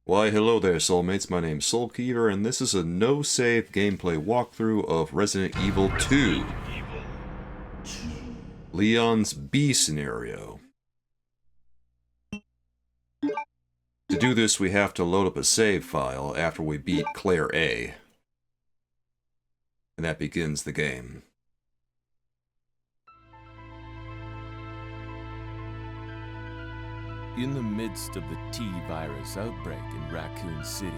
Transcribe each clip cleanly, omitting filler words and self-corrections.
Why, hello there, soulmates. My name's Soulkeeper, and this is a no-save gameplay walkthrough of Resident Evil 2. Leon's B scenario. To do this, we have to load up a save file after we beat Claire A. And that begins the game. In the midst of the T-virus outbreak in Raccoon City,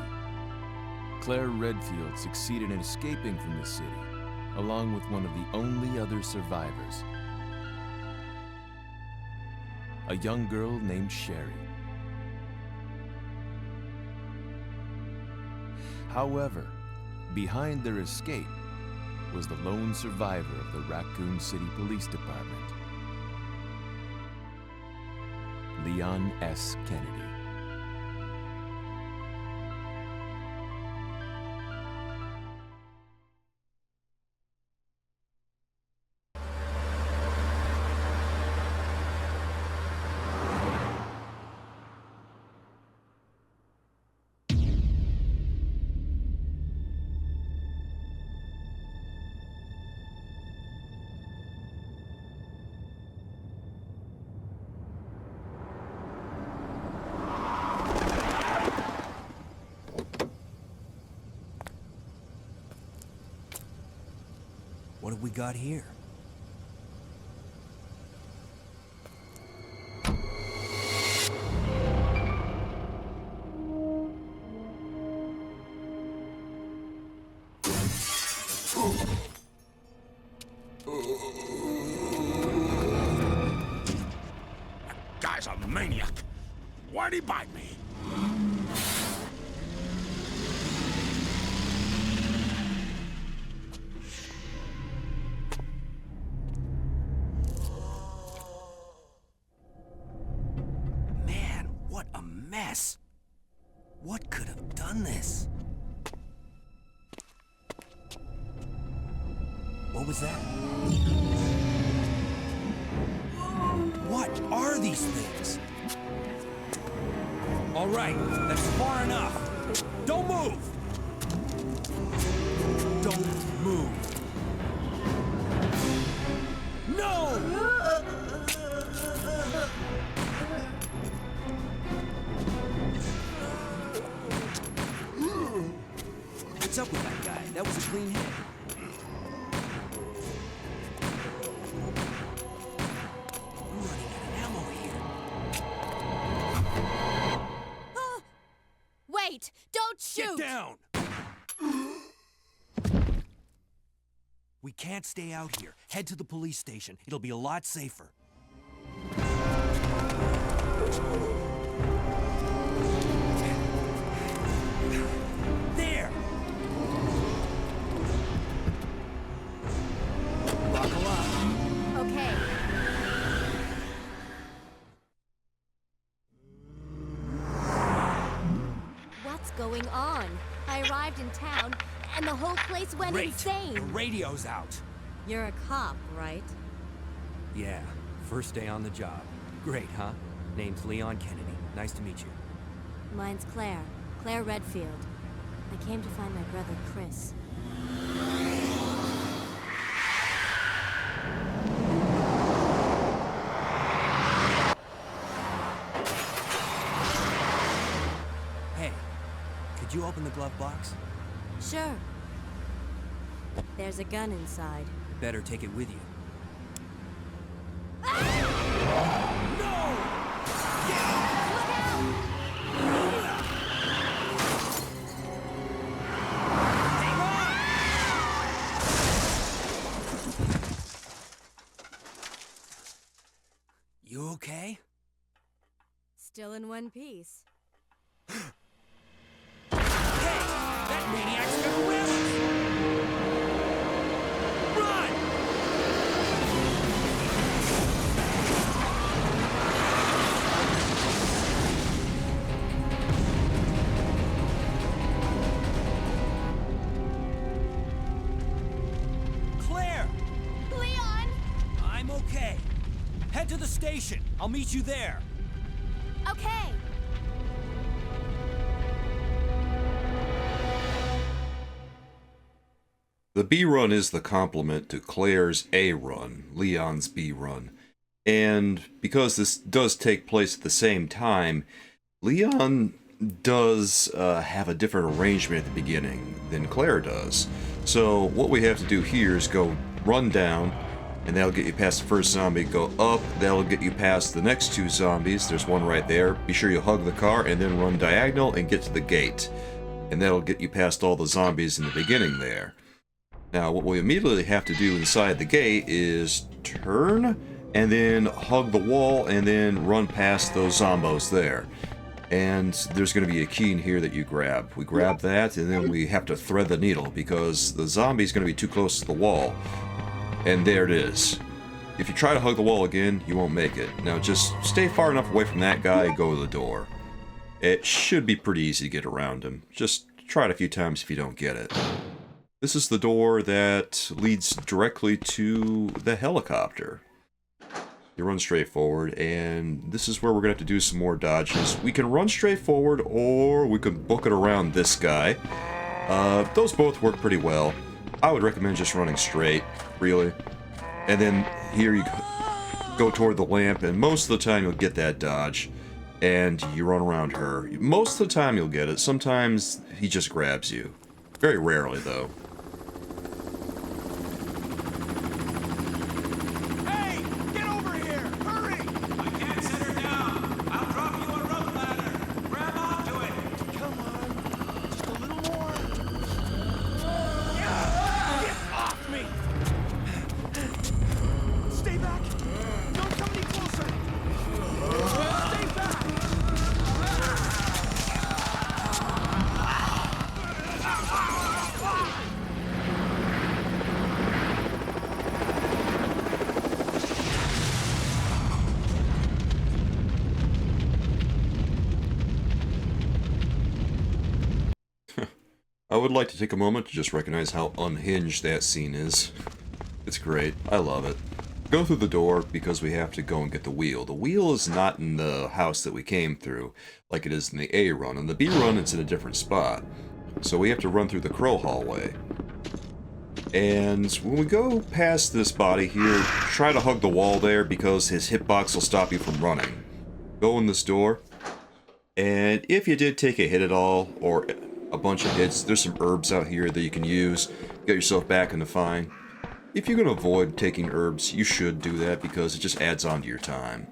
Claire Redfield succeeded in escaping from the city, along with one of the only other survivors, a young girl named Sherry. However, behind their escape was the lone survivor of the Raccoon City Police Department, Leon S. Kennedy. What have we got here? That guy's a maniac. Why'd he bite me? What could have done this? What was that? What are these things? All right, that's far enough. Don't move! Don't move. No! What's up with that guy? That was a clean hit. I'm running out of ammo here. Wait! Don't shoot! Get down! We can't stay out here. Head to the police station. It'll be a lot safer. Going on? I arrived in town, and the whole place went insane. The radio's out. You're a cop, right? Yeah, first day on the job. Great, huh? Name's Leon Kennedy. Nice to meet you. Mine's Claire. Claire Redfield. I came to find my brother, Chris. Could you open the glove box? Sure. There's a gun inside. Better take it with you. No! Look out! You okay? Still in one piece. That maniac's gonna whip us! Run! Claire! Leon! I'm okay. Head to the station. I'll meet you there. Okay. The B run is the complement to Claire's A run, Leon's B run. And because this does take place at the same time, Leon does have a different arrangement at the beginning than Claire does. So what we have to do here is go run down, and that'll get you past the first zombie. Go up, that'll get you past the next two zombies. There's one right there. Be sure you hug the car and then run diagonal and get to the gate. And that'll get you past all the zombies in the beginning there. Now what we immediately have to do inside the gate is turn and then hug the wall and then run past those zombos there. And there's going to be a key in here that you grab. We grab that and then we have to thread the needle because the zombie's going to be too close to the wall. And there it is. If you try to hug the wall again, you won't make it. Now just stay far enough away from that guy and go to the door. It should be pretty easy to get around him. Just try it a few times if you don't get it. This is the door that leads directly to the helicopter. You run straight forward, and this is where we're going to have to do some more dodges. We can run straight forward, or we can book it around this guy. Those both work pretty well. I would recommend just running straight, really. And then here you go toward the lamp, and most of the time you'll get that dodge. And you run around her. Most of the time you'll get it. Sometimes he just grabs you. Very rarely, though. Hey! Get over here! Hurry! I can't set her down. I'll drop you a rope ladder. Grab onto it. Come on. Just a little more. Get off me! Stay back! Don't come any closer! Stay back! I would like to take a moment to just recognize how unhinged that scene is. It's great. I love it. Go through the door because we have to go and get the wheel. The wheel is not in the house that we came through, like it is in the A run. In the B run, it's in a different spot. So we have to run through the crow hallway. And when we go past this body here, try to hug the wall there because his hitbox will stop you from running. Go in this door, and if you did take a hit at all, or a bunch of hits, there's some herbs out here that you can use, get yourself back into fine. If you're going to avoid taking herbs, you should do that because it just adds on to your time.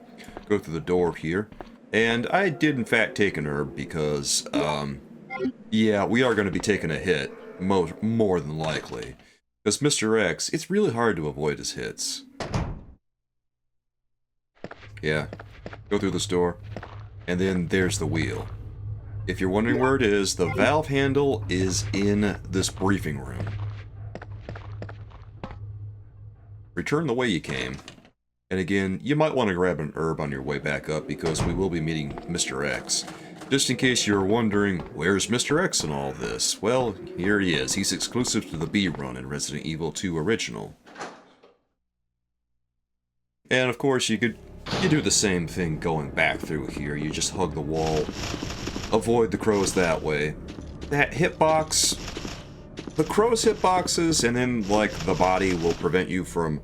Go through the door here, and I did in fact take an herb because, yeah, we are going to be taking a hit, more than likely. Because Mr. X, it's really hard to avoid his hits. Yeah, go through this door, and then there's the wheel. If you're wondering where it is, the valve handle is in this briefing room. Return the way you came. And again, you might want to grab an herb on your way back up because we will be meeting Mr. X. Just in case you're wondering, where's Mr. X in all this? Well, here he is. He's exclusive to the B run in Resident Evil 2 Original. And of course, you do the same thing going back through here. You just hug the wall, avoid the crows that way. That hitbox, the crow's hitboxes, and then like the body will prevent you from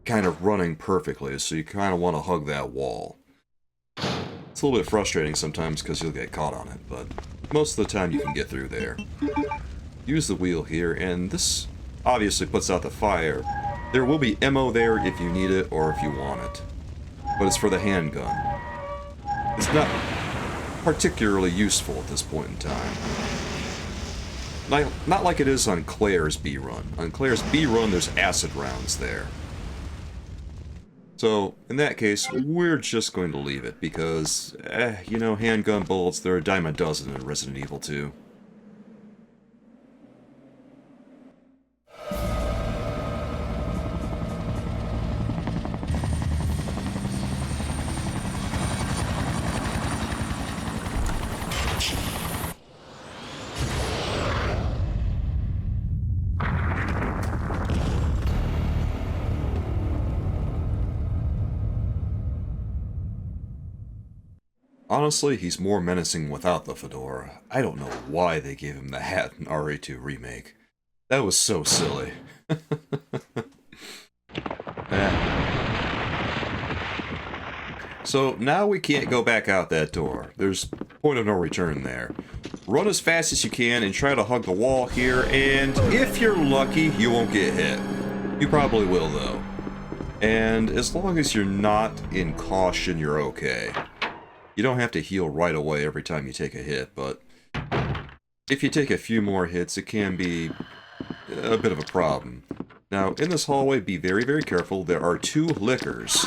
kind of running perfectly, so you kind of want to hug that wall. It's a little bit frustrating sometimes because you'll get caught on it, but most of the time you can get through there. Use the wheel here, and this obviously puts out the fire. There will be ammo there if you need it or if you want it, but it's for the handgun. It's not particularly useful at this point in time. Not like it is on Claire's B run. On Claire's B run, there's acid rounds there. So, in that case, we're just going to leave it, because, you know, handgun bullets, they're a dime a dozen in Resident Evil 2. Honestly, he's more menacing without the fedora. I don't know why they gave him the hat in RE2 Remake. That was so silly. Eh. So now we can't go back out that door. There's point of no return there. Run as fast as you can and try to hug the wall here, and if you're lucky, you won't get hit. You probably will, though. And as long as you're not in caution, you're okay. You don't have to heal right away every time you take a hit, but if you take a few more hits, it can be a bit of a problem. Now, in this hallway, be very, very careful. There are 2 liquors.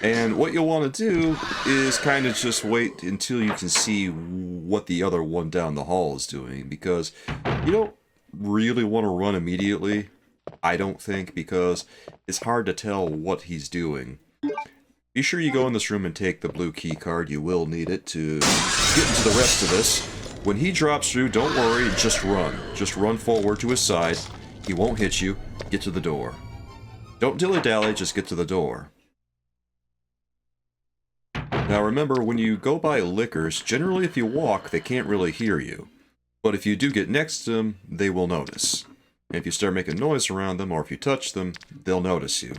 And what you'll want to do is kind of just wait until you can see what the other one down the hall is doing, because you don't really want to run immediately, I don't think, because it's hard to tell what he's doing. Be sure you go in this room and take the blue key card. You will need it to get into the rest of this. When he drops through, don't worry, just run. Just run forward to his side. He won't hit you. Get to the door. Don't dilly-dally, just get to the door. Now remember, when you go by liquors, generally if you walk, they can't really hear you. But if you do get next to them, they will notice. And if you start making noise around them, or if you touch them, they'll notice you.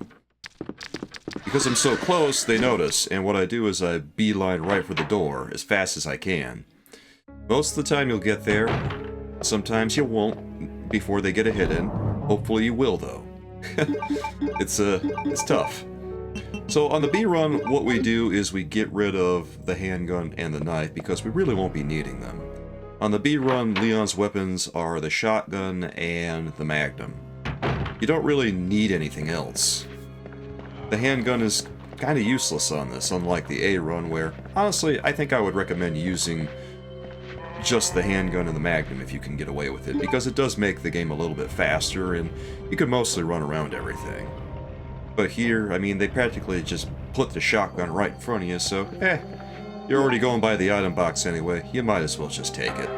Because I'm so close, they notice, and what I do is I beeline right for the door, as fast as I can. Most of the time you'll get there. Sometimes you won't, before they get a hit in. Hopefully you will, though. It's tough. So on the B run, what we do is we get rid of the handgun and the knife because we really won't be needing them. On the B run, Leon's weapons are the shotgun and the magnum. You don't really need anything else. The handgun is kind of useless on this, unlike the A run where, honestly, I think I would recommend using just the handgun and the magnum if you can get away with it, because it does make the game a little bit faster and you can mostly run around everything. But here, I mean, they practically just put the shotgun right in front of you, so, you're already going by the item box anyway, you might as well just take it.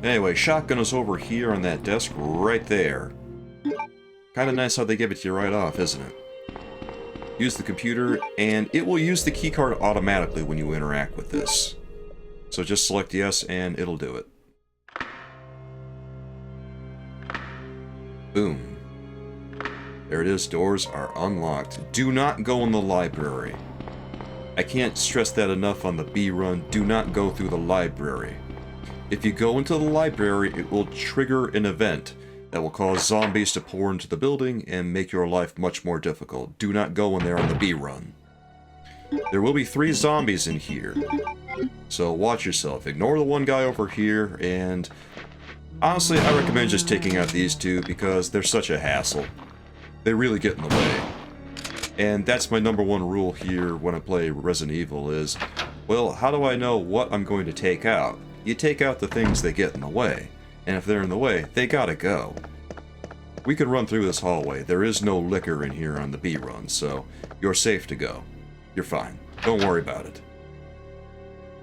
Anyway, shotgun is over here on that desk right there. Kinda nice how they give it to you right off, isn't it? Use the computer, and it will use the keycard automatically when you interact with this. So just select yes, and it'll do it. Boom. There it is, doors are unlocked. Do not go in the library. I can't stress that enough on the B run, do not go through the library. If you go into the library, it will trigger an event that will cause zombies to pour into the building and make your life much more difficult. Do not go in there on the B run. There will be 3 zombies in here, so watch yourself. Ignore the one guy over here, and honestly, I recommend just taking out these 2 because they're such a hassle. They really get in the way. And that's my #1 rule here when I play Resident Evil is, well, how do I know what I'm going to take out? You take out the things that get in the way. And if they're in the way, they gotta go. We can run through this hallway. There is no liquor in here on the B run, so you're safe to go. You're fine. Don't worry about it.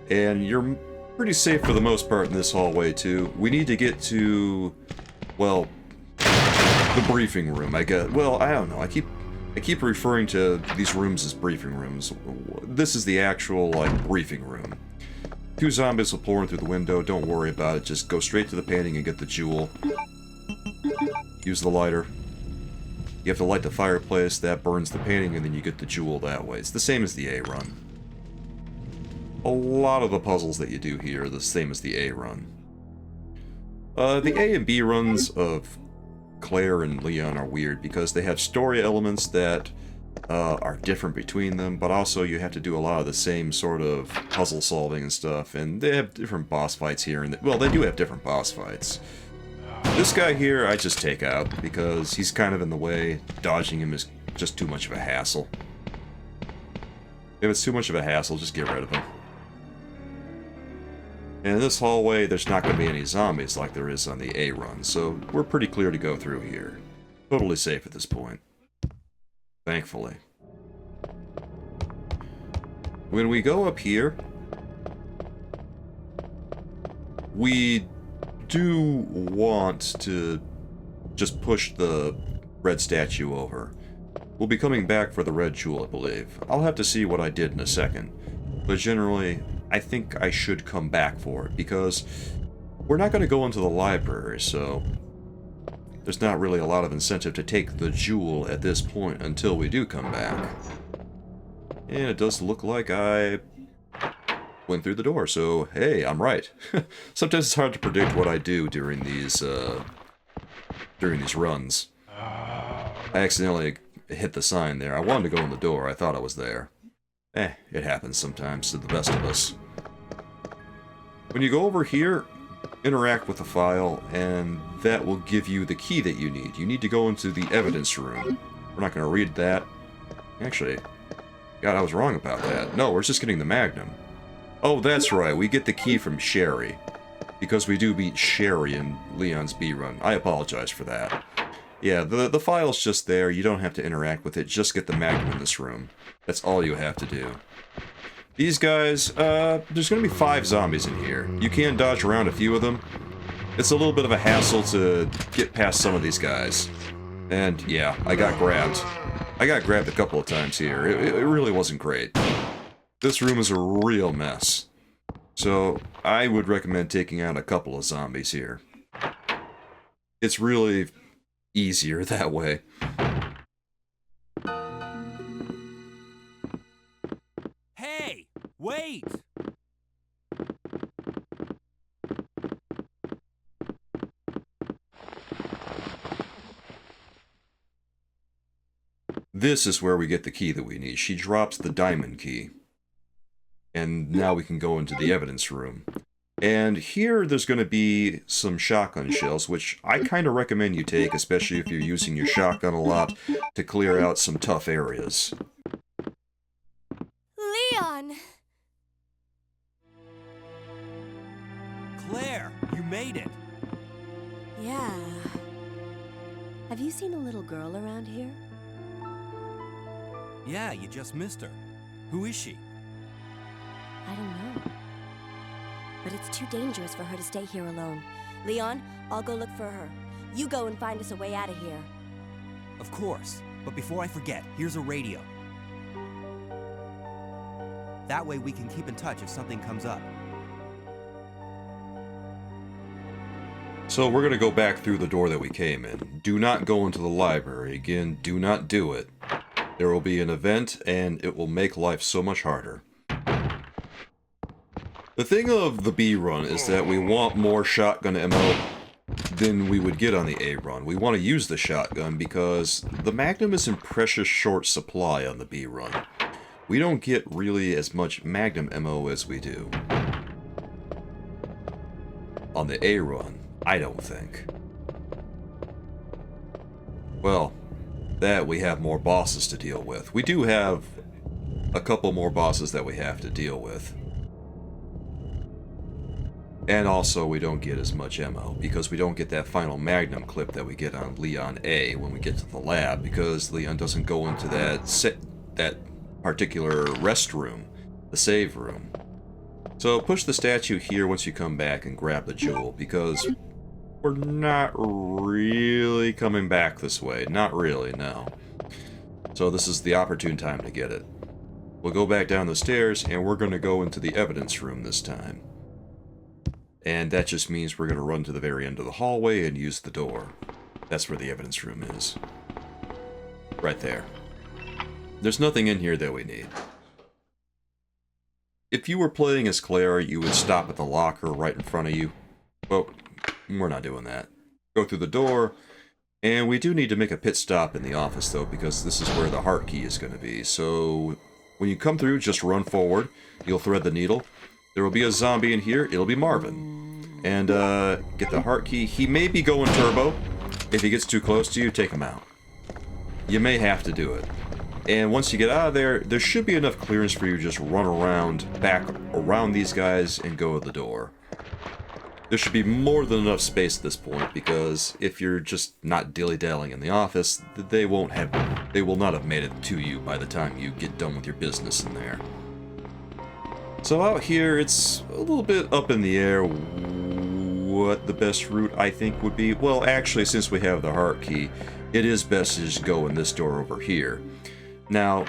And you're pretty safe for the most part in this hallway, too. We need to get to, well, the briefing room, I guess. Well, I don't know. I keep referring to these rooms as briefing rooms. This is the actual, like, briefing room. 2 zombies will pour in through the window. Don't worry about it. Just go straight to the painting and get the jewel. Use the lighter. You have to light the fireplace. That burns the painting, and then you get the jewel that way. It's the same as the A run. A lot of the puzzles that you do here are the same as the A run. The A and B runs of Claire and Leon are weird because they have story elements that are different between them, but also you have to do a lot of the same sort of puzzle solving and stuff, and they have different boss fights here, and well, they do have different boss fights. This guy here, I just take out, because he's kind of in the way. Dodging him is just too much of a hassle. If it's too much of a hassle, just get rid of him. And in this hallway, there's not going to be any zombies like there is on the A run, so we're pretty clear to go through here. Totally safe at this point. Thankfully. When we go up here, we do want to just push the red statue over. We'll be coming back for the red jewel, I believe. I'll have to see what I did in a second. But generally, I think I should come back for it, because we're not going to go into the library, so there's not really a lot of incentive to take the jewel at this point until we do come back. And it does look like I went through the door, so hey, I'm right. Sometimes it's hard to predict what I do during these runs. I accidentally hit the sign there. I wanted to go in the door. I thought I was there. It happens sometimes to the best of us. When you go over here, interact with the file, and that will give you the key that you need. You need to go into the evidence room. We're not going to read that. Actually, God, I was wrong about that. No, we're just getting the Magnum. Oh, that's right. We get the key from Sherry. Because we do beat Sherry in Leon's B-Run. I apologize for that. Yeah, the file's just there. You don't have to interact with it. Just get the Magnum in this room. That's all you have to do. These guys, there's going to be 5 zombies in here. You can dodge around a few of them. It's a little bit of a hassle to get past some of these guys. And yeah, I got grabbed. I got grabbed a couple of times here. It really wasn't great. This room is a real mess. So I would recommend taking out a couple of zombies here. It's really easier that way. Hey! Wait! This is where we get the key that we need. She drops the diamond key. And now we can go into the evidence room. And here there's going to be some shotgun shells, which I kind of recommend you take, especially if you're using your shotgun a lot to clear out some tough areas. Leon! Claire, you made it! Yeah. Have you seen a little girl around here? Yeah, you just missed her. Who is she? I don't know. But it's too dangerous for her to stay here alone. Leon, I'll go look for her. You go and find us a way out of here. Of course. But before I forget, here's a radio. That way we can keep in touch if something comes up. So we're going to go back through the door that we came in. Do not go into the library. Again, do not do it. There will be an event, and it will make life so much harder. The thing of the B run is that we want more shotgun ammo than we would get on the A run. We want to use the shotgun because the Magnum is in precious short supply on the B run. We don't get really as much Magnum ammo as we do on the A run, I don't think. Well, that we have more bosses to deal with. We do have a couple more bosses that we have to deal with. And also, we don't get as much ammo, because we don't get that final Magnum clip that we get on Leon A when we get to the lab, because Leon doesn't go into that particular restroom, the save room. So push the statue here once you come back and grab the jewel, because we're not really coming back this way. Not really, no. So this is the opportune time to get it. We'll go back down the stairs, and we're going to go into the evidence room this time. And that just means we're going to run to the very end of the hallway and use the door. That's where the evidence room is. Right there. There's nothing in here that we need. If you were playing as Claire, you would stop at the locker right in front of you. Well, we're not doing that. Go through the door, and we do need to make a pit stop in the office, though, because this is where the heart key is going to be. So when you come through, just run forward. You'll thread the needle. There will be a zombie in here. It'll be Marvin. And get the heart key. He may be going turbo. If he gets too close to you, take him out. You may have to do it. And once you get out of there, there should be enough clearance for you to just run around, back around these guys, and go to the door. There should be more than enough space at this point, because if you're just not dilly-dallying in the office, they will not have made it to you by the time you get done with your business in there. So out here, it's a little bit up in the air what the best route I think would be. Well, actually, since we have the heart key, it is best to just go in this door over here. Now,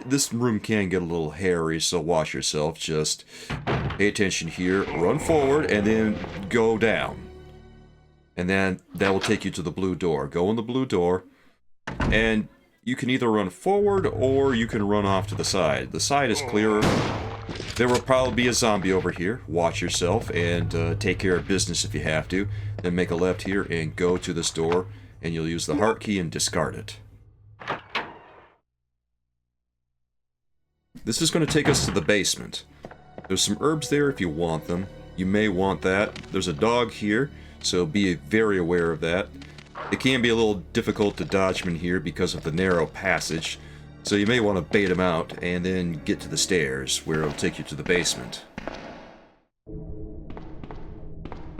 this room can get a little hairy, so watch yourself. Just pay attention here, run forward, and then go down. And then that will take you to the blue door. Go in the blue door, and you can either run forward or you can run off to the side. The side is clearer. There will probably be a zombie over here. Watch yourself and take care of business if you have to. Then make a left here and go to this door, and you'll use the heart key and discard it. This is going to take us to the basement. There's some herbs there if you want them. You may want that. There's a dog here, so be very aware of that. It can be a little difficult to dodge him in here because of the narrow passage, so you may want to bait him out and then get to the stairs, where it'll take you to the basement.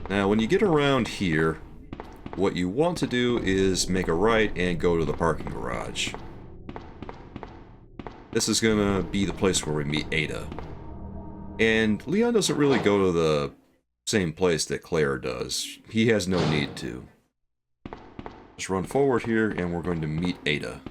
Now, when you get around here, what you want to do is make a right and go to the parking garage. This is going to be the place where we meet Ada. And Leon doesn't really go to the same place that Claire does. He has no need to. Just run forward here and we're going to meet Ada.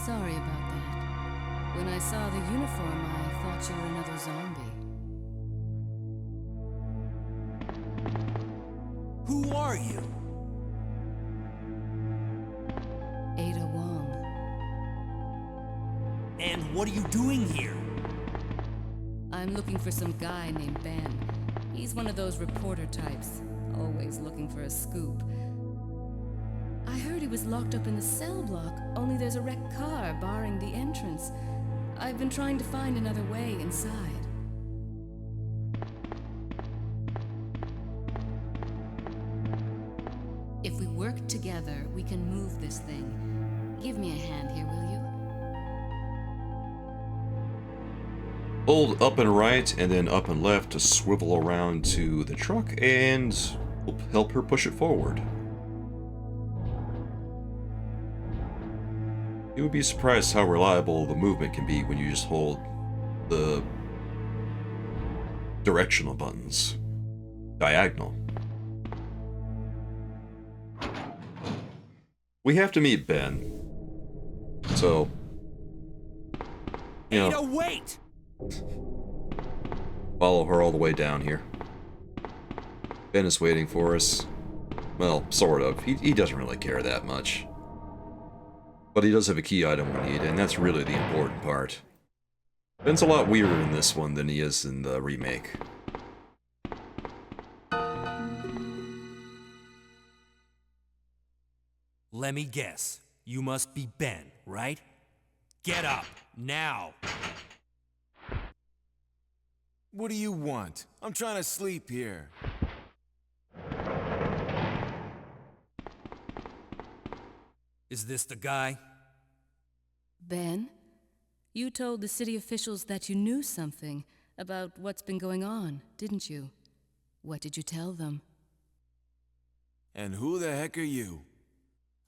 Sorry about that. When I saw the uniform, I thought you were another zombie. Who are you? Ada Wong. And what are you doing here? I'm looking for some guy named Ben. He's one of those reporter types, always looking for a scoop. I heard he was locked up in the cell block, only there's a wrecked car barring the entrance. I've been trying to find another way inside. If we work together, we can move this thing. Give me a hand here, will you? Hold up and right and then up and left to swivel around to the truck and help her push it forward. You would be surprised how reliable the movement can be when you just hold the directional buttons. Diagonal. We have to meet Ben. So, you know, Ada, wait! follow her all the way down here. Ben is waiting for us. Well, sort of. He doesn't really care that much. But he does have a key item we need, and that's really the important part. Ben's a lot weirder in this one than he is in the remake. Let me guess. You must be Ben, right? Get up, now! What do you want? I'm trying to sleep here. Is this the guy? Ben? You told the city officials that you knew something about what's been going on, didn't you? What did you tell them? And who the heck are you?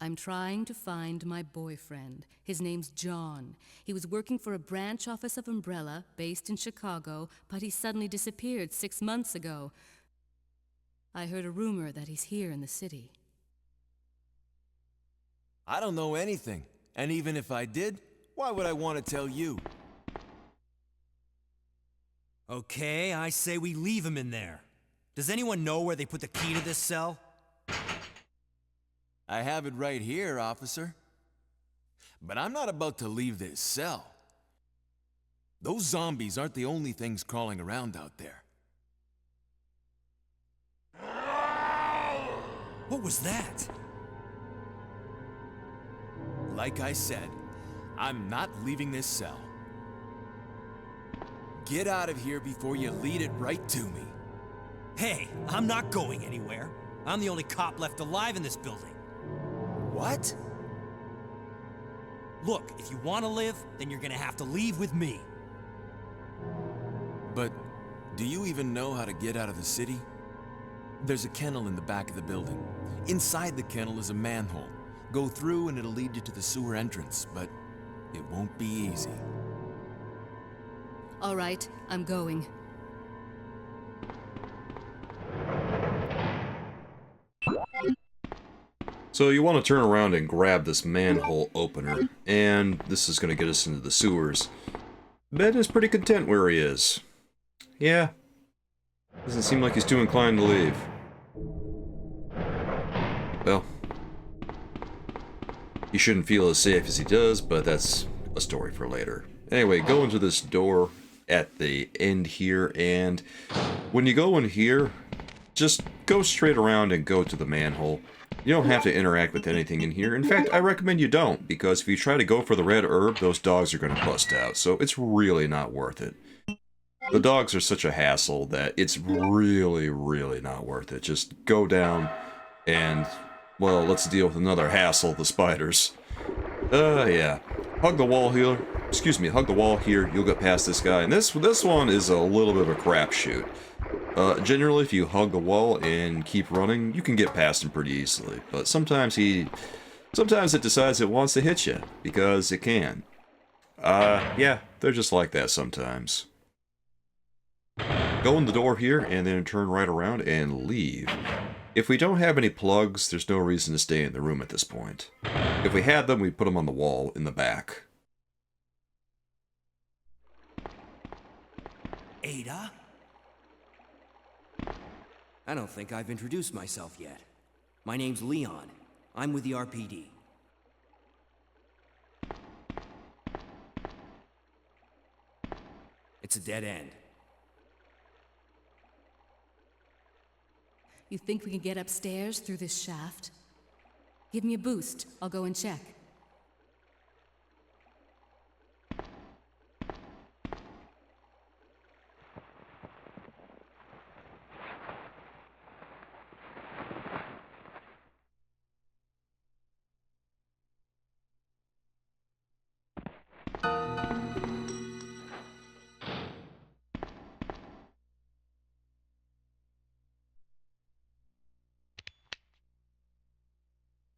I'm trying to find my boyfriend. His name's John. He was working for a branch office of Umbrella, based in Chicago, but he suddenly disappeared 6 months ago. I heard a rumor that he's here in the city. I don't know anything. And even if I did, why would I want to tell you? Okay, I say we leave him in there. Does anyone know where they put the key to this cell? I have it right here, officer. But I'm not about to leave this cell. Those zombies aren't the only things crawling around out there. What was that? Like I said, I'm not leaving this cell. Get out of here before you lead it right to me. Hey, I'm not going anywhere. I'm the only cop left alive in this building. What? Look, if you want to live, then you're gonna have to leave with me. But do you even know how to get out of the city? There's a kennel in the back of the building. Inside the kennel is a manhole. Go through and it'll lead you to the sewer entrance, but it won't be easy. All right, I'm going. So you want to turn around and grab this manhole opener, and this is going to get us into the sewers. Ben is pretty content where he is. Yeah. Doesn't seem like he's too inclined to leave. Well, he shouldn't feel as safe as he does, but that's a story for later. Anyway, go into this door at the end here, and when you go in here, just go straight around and go to the manhole. You don't have to interact with anything in here. In fact, I recommend you don't, because if you try to go for the red herb, those dogs are going to bust out, so it's really not worth it. The dogs are such a hassle that it's really, really not worth it. Just go down and, well, let's deal with another hassle, the spiders. Yeah. Hug the wall here. Excuse me, hug the wall here. You'll get past this guy. And this one is a little bit of a crapshoot. Generally, if you hug the wall and keep running, you can get past him pretty easily. But sometimes it decides it wants to hit you, because it can. Yeah, they're just like that sometimes. Go in the door here, and then turn right around and leave. If we don't have any plugs, there's no reason to stay in the room at this point. If we had them, we'd put them on the wall in the back. Ada? I don't think I've introduced myself yet. My name's Leon. I'm with the RPD. It's a dead end. You think we can get upstairs through this shaft? Give me a boost. I'll go and check.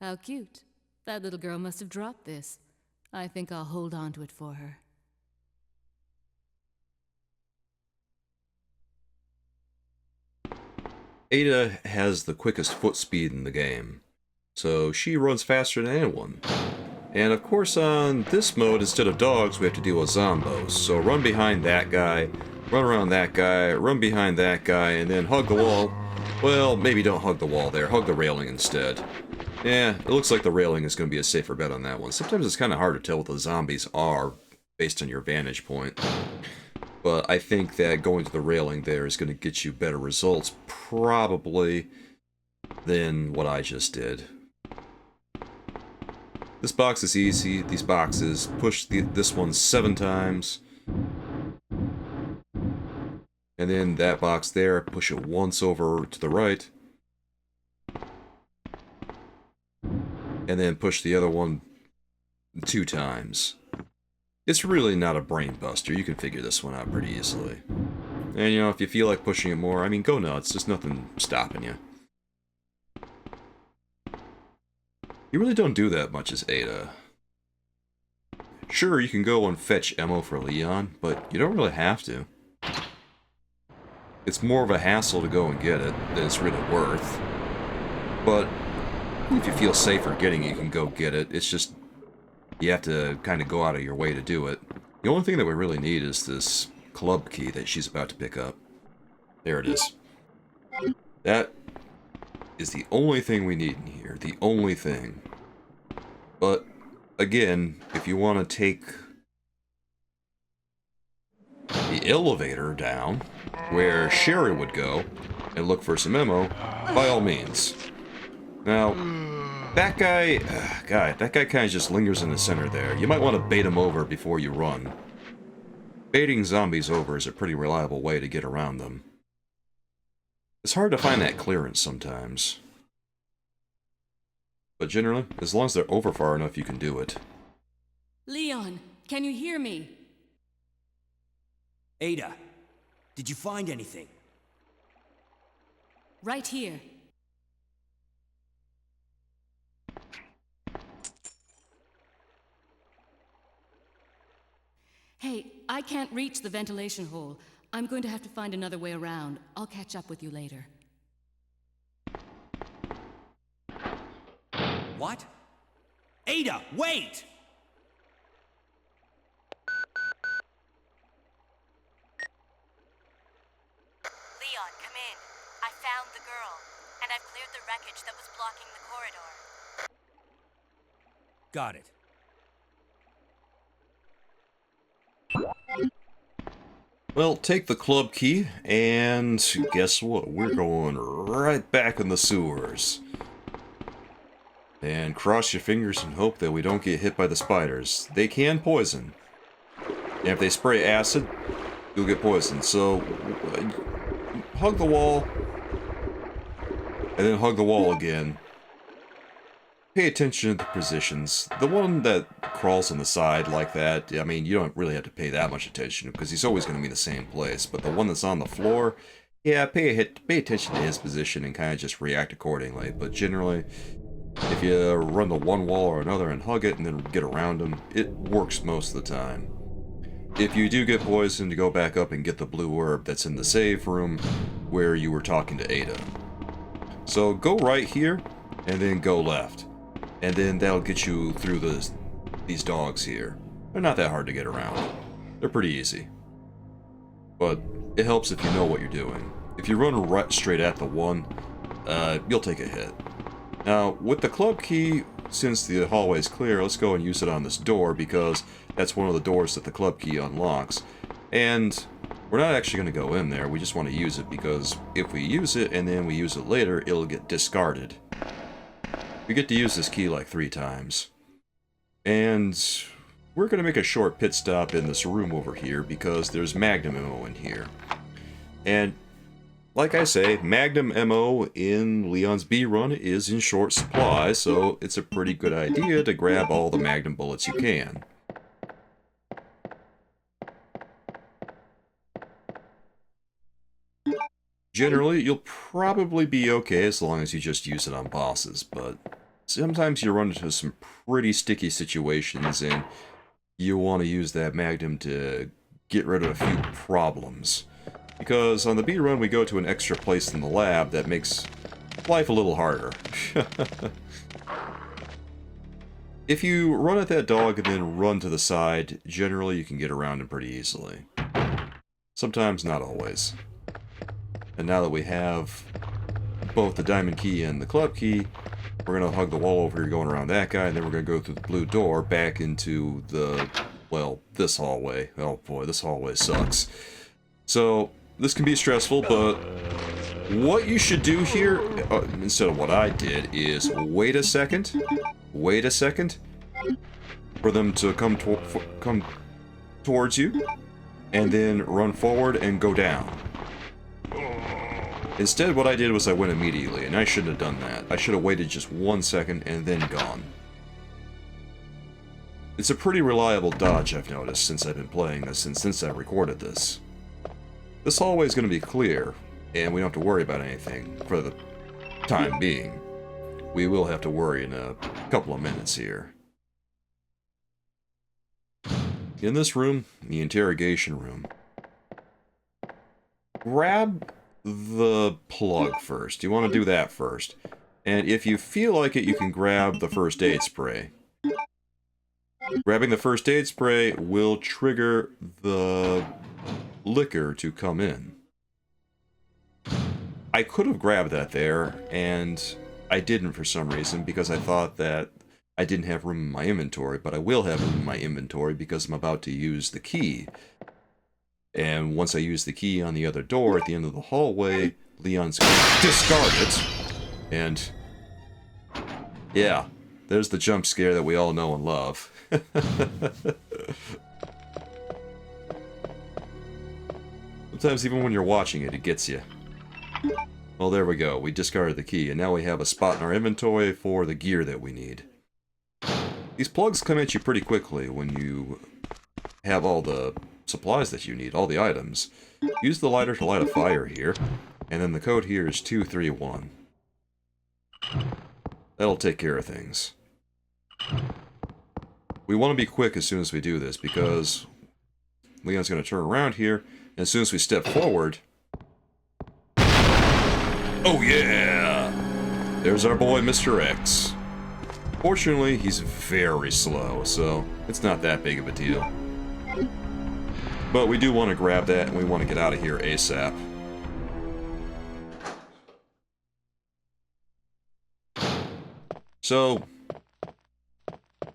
How cute. That little girl must have dropped this. I think I'll hold on to it for her. Ada has the quickest foot speed in the game, so she runs faster than anyone. And of course on this mode, instead of dogs, we have to deal with zombos. So run behind that guy, run around that guy, run behind that guy, and then hug the wall. Well, maybe don't hug the wall there, hug the railing instead. Yeah, it looks like the railing is going to be a safer bet on that one. Sometimes it's kind of hard to tell what the zombies are based on your vantage point. But I think that going to the railing there is going to get you better results, probably, than what I just did. This box is easy. These boxes, push this one 7 times. And then that box there, push it once over to the right. And then push the other one 2 times. It's really not a brain buster. You can figure this one out pretty easily. And, you know, if you feel like pushing it more, I mean, go nuts. There's nothing stopping you. You really don't do that much as Ada. Sure, you can go and fetch ammo for Leon, but you don't really have to. It's more of a hassle to go and get it than it's really worth. But if you feel safer getting it, you can go get it. It's just, you have to kind of go out of your way to do it. The only thing that we really need is this club key that she's about to pick up. There it is. That is the only thing we need in here. The only thing. But, again, if you want to take the elevator down, where Sherry would go, and look for some ammo, by all means. Now, that guy kind of just lingers in the center there. You might want to bait him over before you run. Baiting zombies over is a pretty reliable way to get around them. It's hard to find that clearance sometimes. But generally, as long as they're over far enough, you can do it. Leon, can you hear me? Ada, did you find anything? Right here. Hey, I can't reach the ventilation hole. I'm going to have to find another way around. I'll catch up with you later. What? Ada, wait! Leon, come in. I found the girl, and I've cleared the wreckage that was blocking the corridor. Got it. Well, take the club key, and guess what? We're going right back in the sewers. And cross your fingers and hope that we don't get hit by the spiders. They can poison. And if they spray acid, you'll get poisoned. So, hug the wall, and then hug the wall again. Pay attention to the positions. The one that crawls on the side like that, I mean, you don't really have to pay that much attention because he's always going to be in the same place. But the one that's on the floor, yeah, pay attention to his position and kind of just react accordingly. But generally, if you run the one wall or another and hug it and then get around him, it works most of the time. If you do get poisoned, go back up and get the blue herb that's in the save room where you were talking to Ada. So go right here and then go left. And then that'll get you through these dogs here. They're not that hard to get around. They're pretty easy. But it helps if you know what you're doing. If you run right straight at the one, you'll take a hit. Now, with the club key, since the hallway's clear, let's go and use it on this door because that's one of the doors that the club key unlocks. And we're not actually going to go in there, we just want to use it because if we use it and then we use it later, it'll get discarded. We get to use this key like 3 times. And we're going to make a short pit stop in this room over here because there's Magnum ammo in here. And like I say, Magnum ammo in Leon's B run is in short supply, so it's a pretty good idea to grab all the Magnum bullets you can. Generally, you'll probably be okay as long as you just use it on bosses, but sometimes you run into some pretty sticky situations and you want to use that Magnum to get rid of a few problems. Because on the B run we go to an extra place in the lab that makes life a little harder. If you run at that dog and then run to the side, generally you can get around him pretty easily. Sometimes, not always. And now that we have both the diamond key and the club key, we're going to hug the wall over here going around that guy, and then we're going to go through the blue door back into the, well, this hallway. Oh boy, this hallway sucks. So, this can be stressful, but what you should do here, instead of what I did, is wait a second, for them to come towards you, and then run forward and go down. Instead, what I did was I went immediately, and I shouldn't have done that. I should have waited just 1 second and then gone. It's a pretty reliable dodge, I've noticed, since I've been playing this and since I recorded this. This hallway is going to be clear, and we don't have to worry about anything for the time being. We will have to worry in a couple of minutes here. In this room, the interrogation room, grab the plug first. You want to do that first. And if you feel like it, you can grab the first aid spray. Grabbing the first aid spray will trigger the liquor to come in. I could have grabbed that there, and I didn't for some reason, because I thought that I didn't have room in my inventory, but I will have room in my inventory because I'm about to use the key. And once I use the key on the other door at the end of the hallway, Leon's going to discard it. And yeah, there's the jump scare that we all know and love. Sometimes even when you're watching it, it gets you. Well, there we go. We discarded the key, and now we have a spot in our inventory for the gear that we need. These plugs come at you pretty quickly when you have all the supplies that you need, all the items. Use the lighter to light a fire here, and then the code here is 231. That'll take care of things. We want to be quick as soon as we do this, because Leon's going to turn around here, and as soon as we step forward... Oh yeah! There's our boy, Mr. X. Fortunately, he's very slow, so it's not that big of a deal. But we do want to grab that, and we want to get out of here ASAP. So,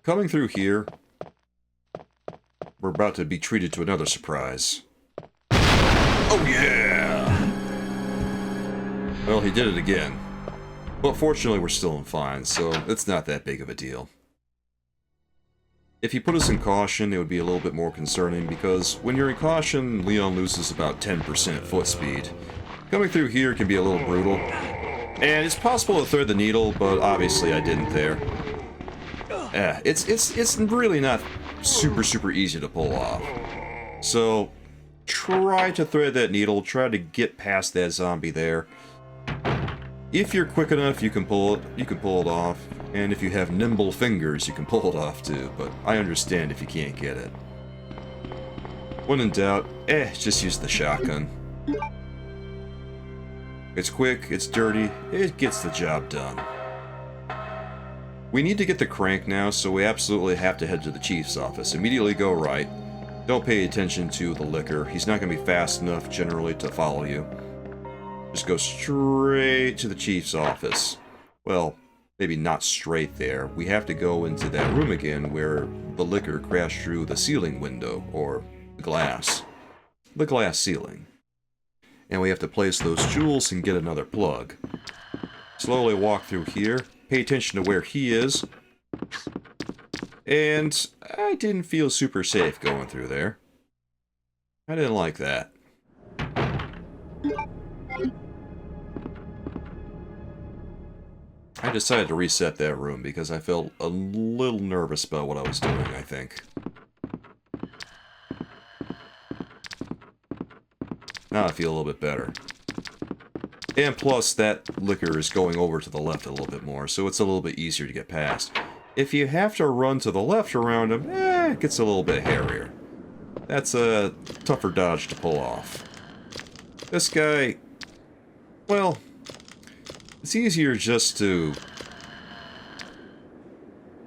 coming through here, we're about to be treated to another surprise. Oh yeah! Well, he did it again. But fortunately, we're still in fine, so it's not that big of a deal. If you put us in caution, it would be a little bit more concerning, because when you're in caution, Leon loses about 10% foot speed. Coming through here can be a little brutal. And it's possible to thread the needle, but obviously I didn't there. It's really not super easy to pull off. So, try to thread that needle, try to get past that zombie there. If you're quick enough, you can pull it off. And if you have nimble fingers, you can pull it off too, but I understand if you can't get it. When in doubt, just use the shotgun. It's quick, it's dirty, it gets the job done. We need to get the crank now, so we absolutely have to head to the chief's office. Immediately go right. Don't pay attention to the liquor. He's not going to be fast enough generally to follow you. Just go straight to the chief's office. Well, maybe not straight there. We have to go into that room again where the liquor crashed through the ceiling window, or the glass. The glass ceiling. And we have to place those jewels and get another plug. Slowly walk through here. Pay attention to where he is. And I didn't feel super safe going through there. I didn't like that. I decided to reset that room because I felt a little nervous about what I was doing, I think. Now I feel a little bit better. And plus, that liquor is going over to the left a little bit more, so it's a little bit easier to get past. If you have to run to the left around him, it gets a little bit hairier. That's a tougher dodge to pull off. This guy, well, it's easier just to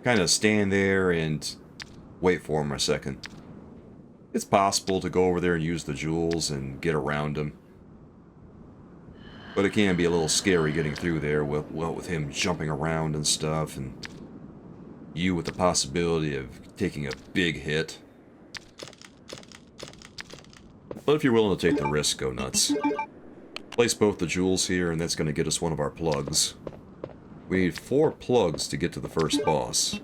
kind of stand there and wait for him a second. It's possible to go over there and use the jewels and get around him. But it can be a little scary getting through there with him jumping around and stuff, and you with the possibility of taking a big hit. But if you're willing to take the risk, go nuts. Place both the jewels here, and that's going to get us one of our plugs. We need 4 plugs to get to the first boss.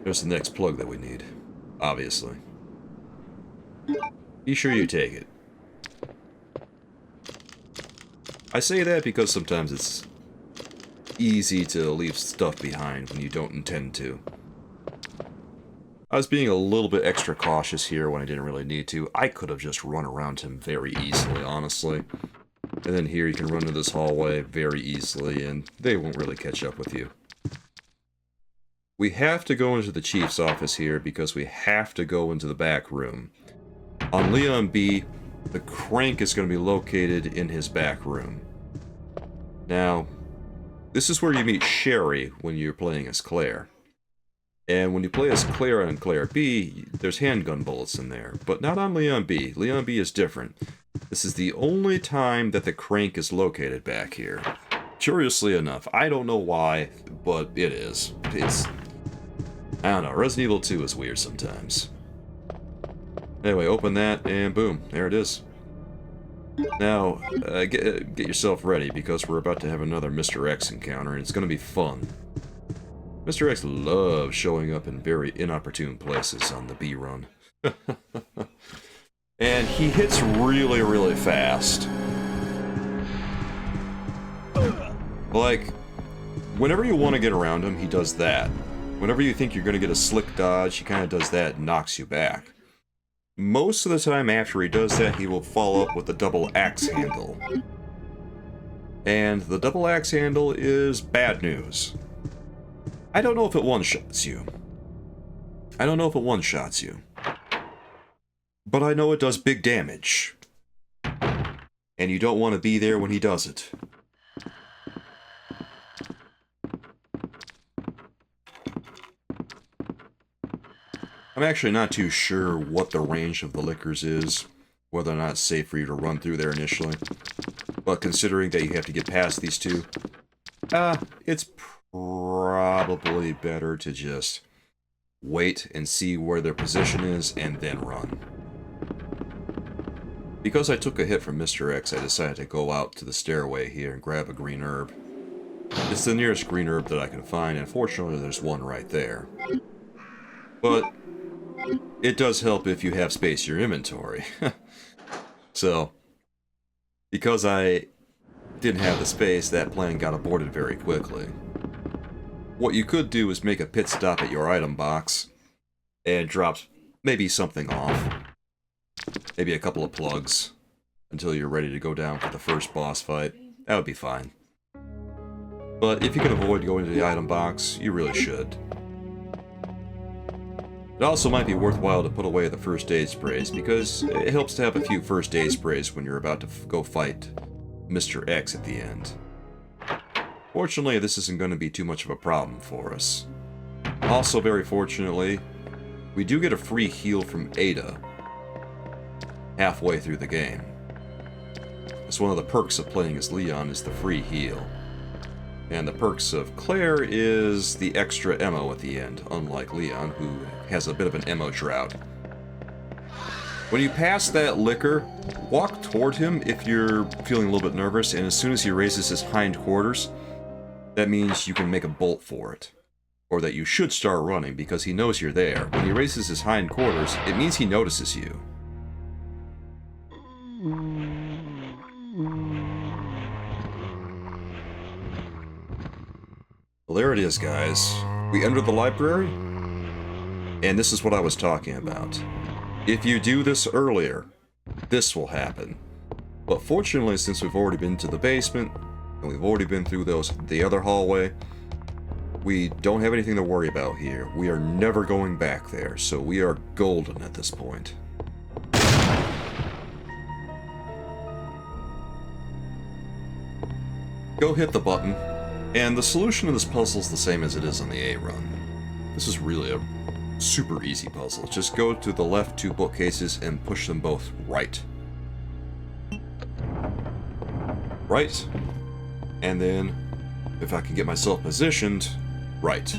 There's the next plug that we need, obviously. Be sure you take it. I say that because sometimes it's easy to leave stuff behind when you don't intend to. I was being a little bit extra cautious here when I didn't really need to. I could have just run around him very easily, honestly. And then here you can run to this hallway very easily, and they won't really catch up with you. We have to go into the chief's office here because we have to go into the back room. On Leon B, the crank is going to be located in his back room. Now, this is where you meet Sherry when you're playing as Claire. And when you play as Claire on Claire B, there's handgun bullets in there, but not on Leon B. Leon B is different. This is the only time that the crank is located back here. Curiously enough, I don't know why, but it is. I don't know, Resident Evil 2 is weird sometimes. Anyway, open that, and boom, there it is. Now, get yourself ready, because we're about to have another Mr. X encounter, and it's going to be fun. Mr. X loves showing up in very inopportune places on the B run. And he hits really, really fast. Like, whenever you want to get around him, he does that. Whenever you think you're going to get a slick dodge, he kind of does that and knocks you back. Most of the time after he does that, he will follow up with the double axe handle. And the double axe handle is bad news. I don't know if it one-shots you. but I know it does big damage. And you don't want to be there when he does it. I'm actually not too sure what the range of the lickers is, whether or not it's safe for you to run through there initially. But considering that you have to get past these two, it's probably better to just wait and see where their position is and then run. Because I took a hit from Mr. X, I decided to go out to the stairway here and grab a green herb. It's the nearest green herb that I can find, and fortunately there's one right there. But it does help if you have space in your inventory. So, because I didn't have the space, that plan got aborted very quickly. What you could do is make a pit stop at your item box and drop maybe something off. Maybe a couple of plugs until you're ready to go down for the first boss fight. That would be fine. But if you can avoid going to the item box, you really should. It also might be worthwhile to put away the first aid sprays, because it helps to have a few first aid sprays when you're about to go fight Mr. X at the end. Fortunately, this isn't going to be too much of a problem for us. Also, very fortunately, we do get a free heal from Ada halfway through the game. It's one of the perks of playing as Leon is the free heal. And the perks of Claire is the extra ammo at the end, unlike Leon, who has a bit of an ammo drought. When you pass that licker, walk toward him if you're feeling a little bit nervous, and as soon as he raises his hindquarters, that means you can make a bolt for it. Or that you should start running, because he knows you're there. When he raises his hindquarters, it means he notices you. Well, there it is, guys. We enter the library, and this is what I was talking about. If you do this earlier, this will happen. But fortunately, since we've already been to the basement, and we've already been through the other hallway, we don't have anything to worry about here. We are never going back there, so we are golden at this point. Go hit the button. And the solution to this puzzle is the same as it is on the A run. This is really a super easy puzzle. Just go to the left two bookcases and push them both right. Right. And then, if I can get myself positioned, right.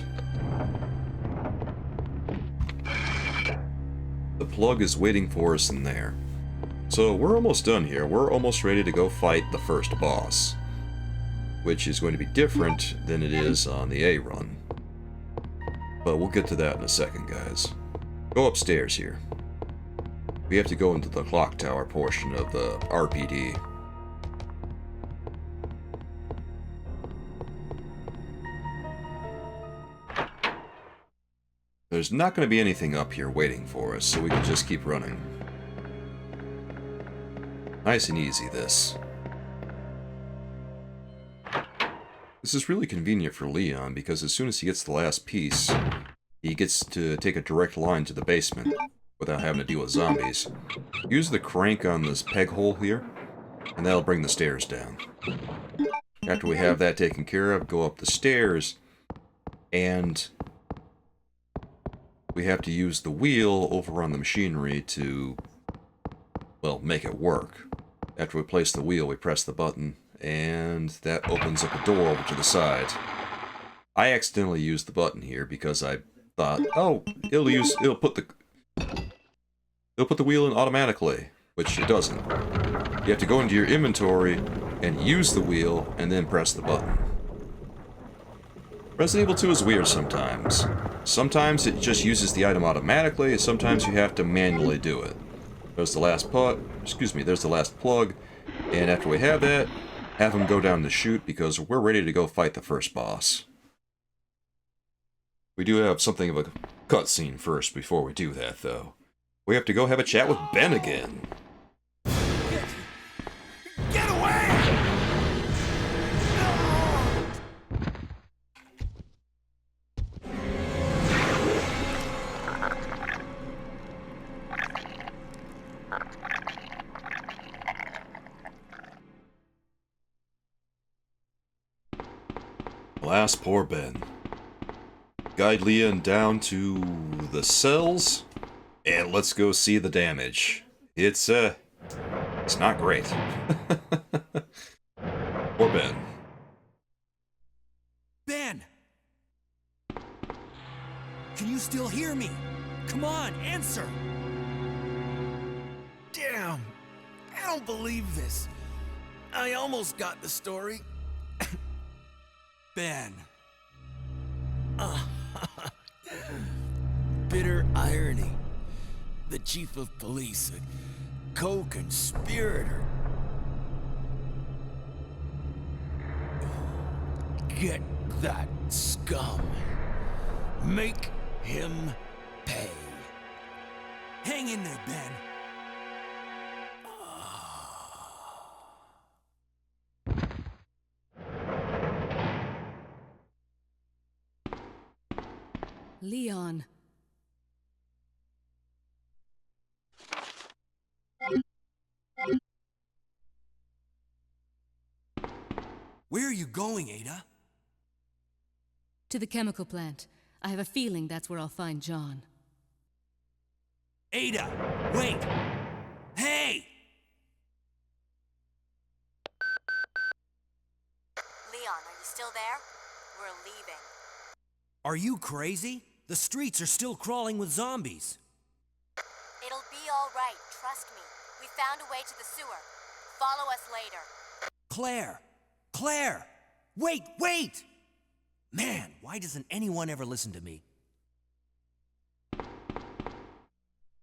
The plug is waiting for us in there. So we're almost done here. We're almost ready to go fight the first boss, which is going to be different than it is on the A run. But we'll get to that in a second, guys. Go upstairs here. We have to go into the clock tower portion of the RPD. There's not going to be anything up here waiting for us, so we can just keep running. Nice and easy, this. This is really convenient for Leon, because as soon as he gets the last piece, he gets to take a direct line to the basement without having to deal with zombies. Use the crank on this peg hole here, and that'll bring the stairs down. After we have that taken care of, go up the stairs, and we have to use the wheel over on the machinery to, well, make it work. After we place the wheel, we press the button, and that opens up a door over to the side. I accidentally used the button here because I thought, oh, it'll put the wheel in automatically, which it doesn't. You have to go into your inventory and use the wheel and then press the button. Resident Evil 2 is weird sometimes. Sometimes it just uses the item automatically, and sometimes you have to manually do it. There's the last there's the last plug, and after we have that, have him go down the chute because we're ready to go fight the first boss. We do have something of a cutscene first before we do that, though. We have to go have a chat with Ben again. Get away! Alas, poor Ben. Guide Leon down to the cells, and let's go see the damage. It's not great. Poor Ben. Ben! Can you still hear me? Come on, answer! Damn! I don't believe this. I almost got the story. Ben. Bitter irony. The chief of police, a co-conspirator. Get that scum. Make him pay. Hang in there, Ben. Leon. Where are you going, Ada? To the chemical plant. I have a feeling that's where I'll find John. Ada, wait! Hey! Leon, are you still there? We're leaving. Are you crazy? The streets are still crawling with zombies. It'll be all right, trust me. We found a way to the sewer. Follow us later. Claire! Claire! Wait, wait! Man, why doesn't anyone ever listen to me?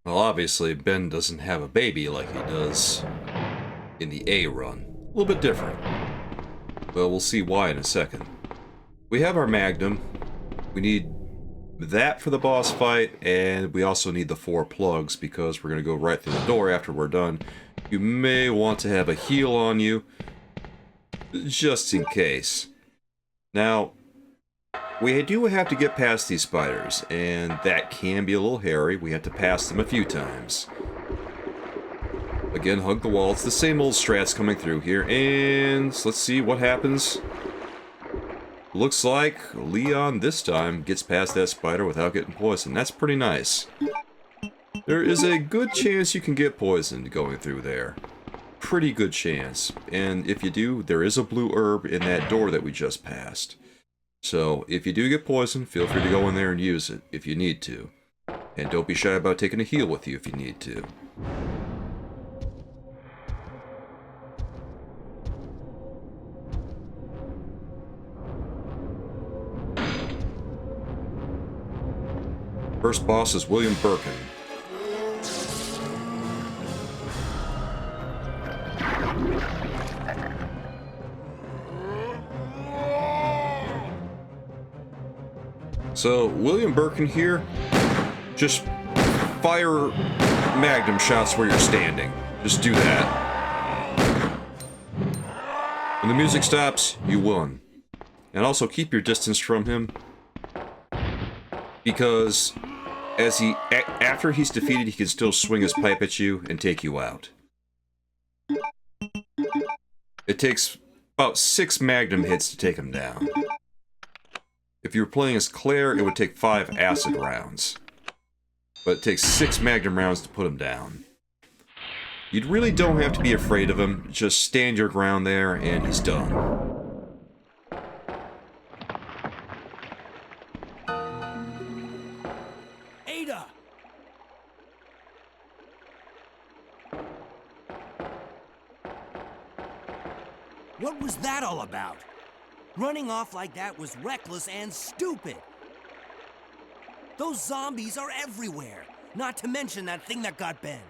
Well, obviously, Ben doesn't have a baby like he does in the A run. A little bit different. Well, we'll see why in a second. We have our Magnum. We need that for the boss fight, and we also need the 4 plugs because we're going to go right through the door after we're done. You may want to have a heal on you, just in case. Now, we do have to get past these spiders, and that can be a little hairy. We have to pass them a few times. Again, hug the wall. It's the same old strats coming through here, and let's see what happens. Looks like Leon this time gets past that spider without getting poisoned. That's pretty nice. There is a good chance you can get poisoned going through there. Pretty good chance. And if you do, there is a blue herb in that door that we just passed. So, if you do get poisoned, feel free to go in there and use it if you need to. And don't be shy about taking a heal with you if you need to. First boss is William Birkin. So, William Birkin here, just fire magnum shots where you're standing. Just do that. When the music stops, you won. And also keep your distance from him, because as after he's defeated, he can still swing his pipe at you and take you out. It takes about 6 magnum hits to take him down. If you were playing as Claire, it would take 5 acid rounds. But it takes 6 magnum rounds to put him down. You really don't have to be afraid of him. Just stand your ground there, and he's done. Ada! What was that all about? Running off like that was reckless and stupid. Those zombies are everywhere. Not to mention that thing that got Ben.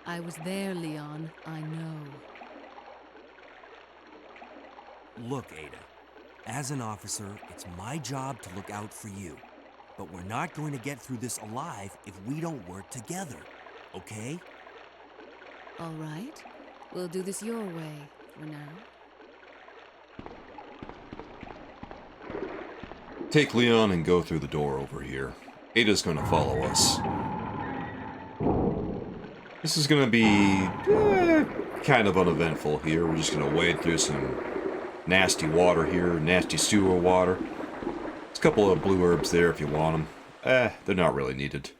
I was there, Leon. I know. Look, Ada. As an officer, it's my job to look out for you. But we're not going to get through this alive if we don't work together. Okay? All right. We'll do this your way for now. Take Leon and go through the door over here. Ada's gonna follow us. This is gonna be kind of uneventful here. We're just gonna wade through some nasty water here, nasty sewer water. There's a couple of blue herbs there if you want them. They're not really needed.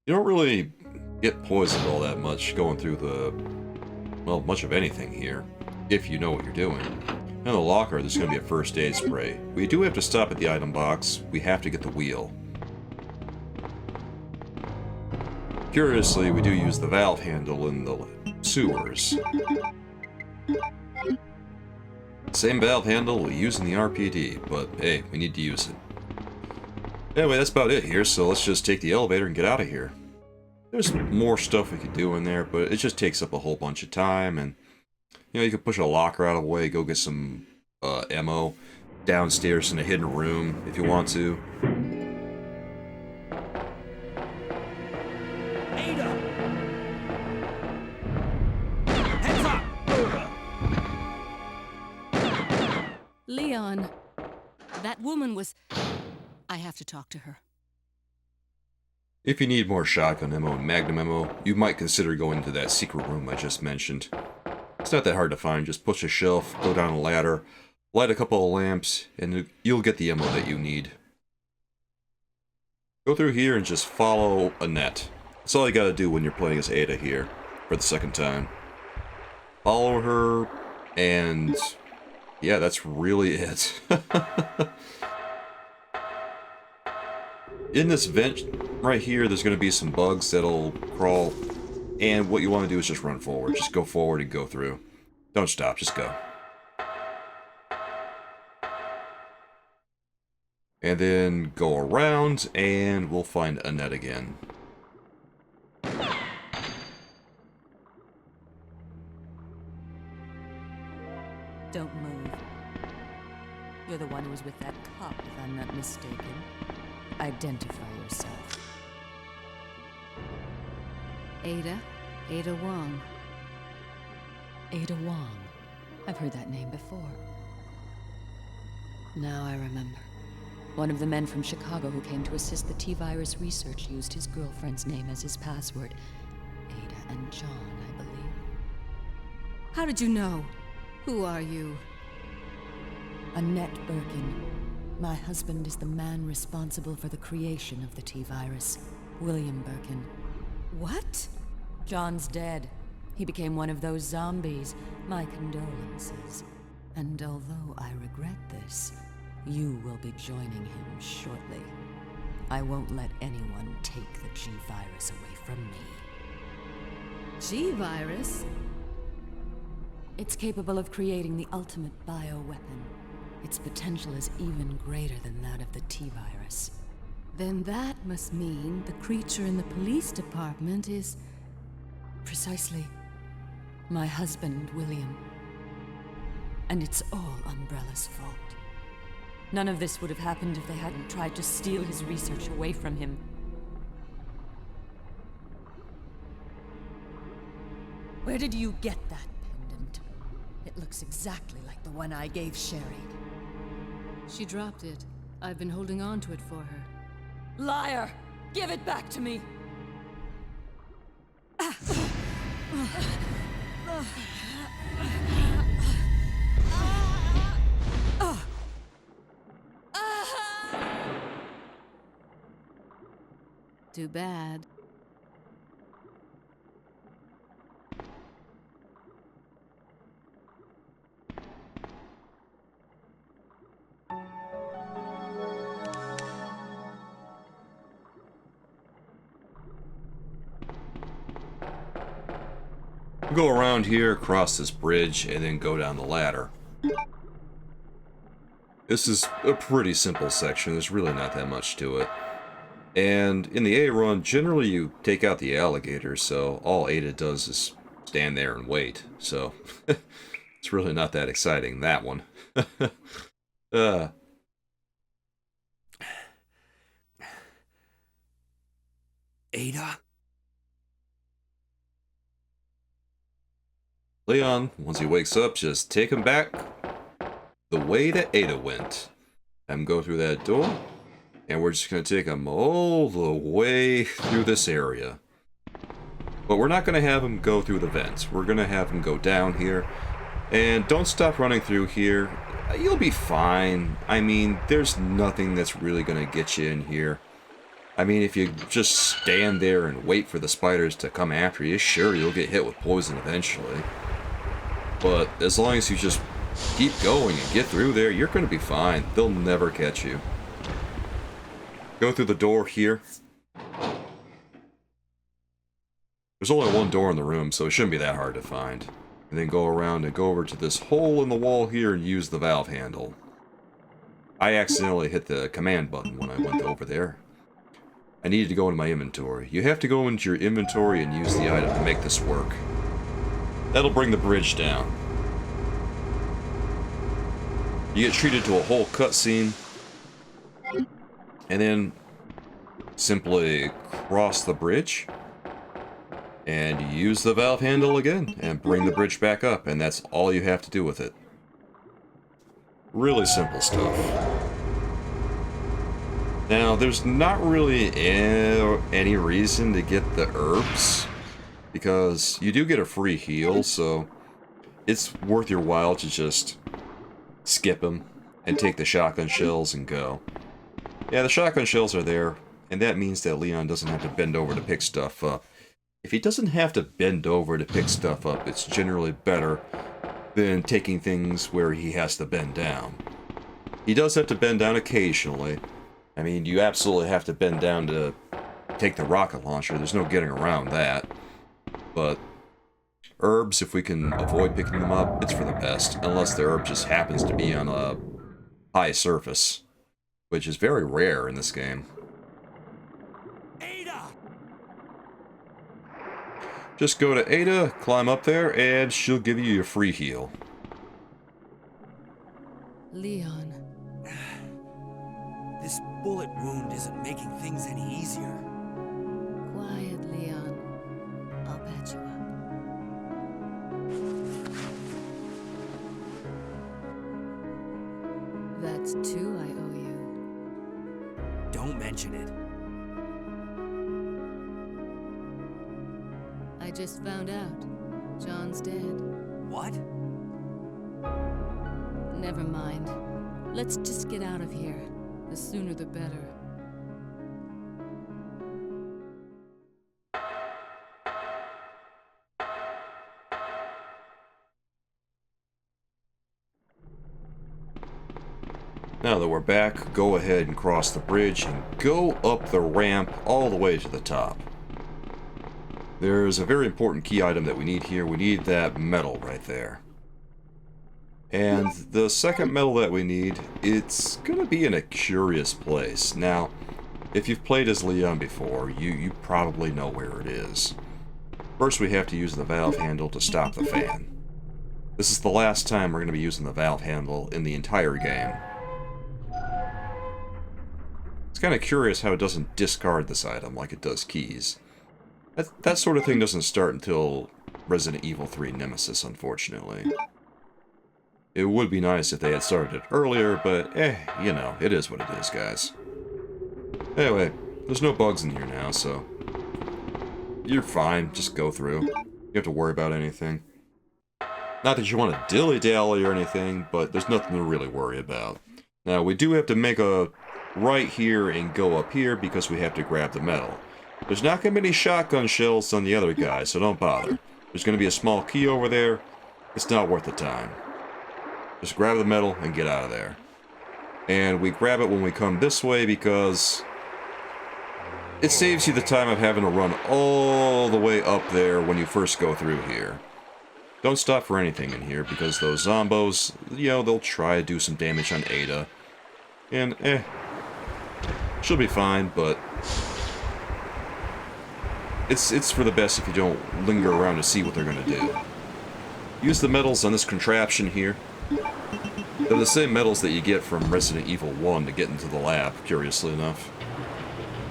You don't really get poisoned all that much going through the, well, much of anything here, if you know what you're doing. In the locker, there's going to be a first aid spray. We do have to stop at the item box. We have to get the wheel. Curiously, we do use the valve handle in the sewers. Same valve handle we use in the RPD, but hey, we need to use it. Anyway, that's about it here, so let's just take the elevator and get out of here. There's more stuff we could do in there, but it just takes up a whole bunch of time, and you know, you could push a locker out of the way, go get some ammo downstairs in a hidden room if you want to. Ada! Heads up! Leon, that woman was... I have to talk to her. If you need more shotgun ammo and magnum ammo, you might consider going to that secret room I just mentioned. It's not that hard to find, just push a shelf, go down a ladder, light a couple of lamps, and you'll get the ammo that you need. Go through here and just follow Annette. That's all you gotta do when you're playing as Ada here, for the second time. Follow her, and yeah, that's really it. In this vent right here, there's going to be some bugs that'll crawl, and what you want to do is just run forward. Just go forward and go through. Don't stop, just go. And then go around, and we'll find Annette again. Don't move. You're the one who was with that cop, if I'm not mistaken. Identify yourself. Ada Wong. Ada Wong. I've heard that name before. Now I remember. One of the men from Chicago who came to assist the T-virus research used his girlfriend's name as his password. Ada and John, I believe. How did you know? Who are you? Annette Birkin. My husband is the man responsible for the creation of the T-virus, William Birkin. What? John's dead. He became one of those zombies. My condolences. And although I regret this, you will be joining him shortly. I won't let anyone take the G-virus away from me. G-virus? It's capable of creating the ultimate bioweapon. Its potential is even greater than that of the T-virus. Then that must mean the creature in the police department is... Precisely. My husband, William. And it's all Umbrella's fault. None of this would have happened if they hadn't tried to steal his research away from him. Where did you get that pendant? It looks exactly like the one I gave Sherry. She dropped it. I've been holding on to it for her. Liar! Give it back to me! Too bad. Go around here, cross this bridge, and then go down the ladder. This is a pretty simple section, there's really not that much to it. And in the A run, generally you take out the alligator, so all Ada does is stand there and wait. So, it's really not that exciting, that one. Ada? Leon, once he wakes up, just take him back the way that Ada went. Have him go through that door, and we're just going to take him all the way through this area. But we're not going to have him go through the vents. We're going to have him go down here, And don't stop running through here. You'll be fine. I mean, there's nothing that's really going to get you in here. I mean, if you just stand there and wait for the spiders to come after you, sure, you'll get hit with poison eventually. But as long as you just keep going and get through there, you're going to be fine. They'll never catch you. Go through the door here. There's only one door in the room, so it shouldn't be that hard to find. And then go around and go over to this hole in the wall here and use the valve handle. I accidentally hit the command button when I went over there. I needed to go into my inventory. You have to go into your inventory and use the item to make this work. That'll bring the bridge down. You get treated to a whole cutscene. And then simply cross the bridge. And use the valve handle again and bring the bridge back up. And that's all you have to do with it. Really simple stuff. Now, there's not really any reason to get the herbs, because you do get a free heal, so it's worth your while to just skip them and take the shotgun shells and go. Yeah, the shotgun shells are there, and that means that Leon doesn't have to bend over to pick stuff up. If he doesn't have to bend over to pick stuff up, it's generally better than taking things where he has to bend down. He does have to bend down occasionally. I mean, you absolutely have to bend down to take the rocket launcher. There's no getting around that. But herbs, if we can avoid picking them up, it's for the best. Unless the herb just happens to be on a high surface, which is very rare in this game. Ada! Just go to Ada, climb up there, and she'll give you your free heal. Leon. This bullet wound isn't making things any easier. Quiet, Leon. I'll patch you up. That's 2 I owe you. Don't mention it. I just found out. John's dead. What? Never mind. Let's just get out of here. The sooner the better. Now that we're back, go ahead and cross the bridge and go up the ramp all the way to the top. There's a very important key item that we need here. We need that medal right there. And the second medal that we need, it's going to be in a curious place. Now, if you've played as Leon before, you probably know where it is. First, we have to use the valve handle to stop the fan. This is the last time we're going to be using the valve handle in the entire game. It's kind of curious how it doesn't discard this item like it does keys. That sort of thing doesn't start until Resident Evil 3 Nemesis, unfortunately. It would be nice if they had started it earlier, but you know, it is what it is, guys. Anyway, there's no bugs in here now, so you're fine, just go through. You don't have to worry about anything. Not that you want to dilly-dally or anything, but there's nothing to really worry about. Now, we do have to make a right here and go up here because we have to grab the medal. There's not going to be any shotgun shells on the other guy, so don't bother. There's going to be a small key over there. It's not worth the time. Just grab the medal and get out of there. And we grab it when we come this way because it saves you the time of having to run all the way up there when you first go through here. Don't stop for anything in here because those zombos, you know, they'll try to do some damage on Ada. And she'll be fine, but it's for the best if you don't linger around to see what they're going to do. Use the medals on this contraption here. They're the same medals that you get from Resident Evil 1 to get into the lab, curiously enough.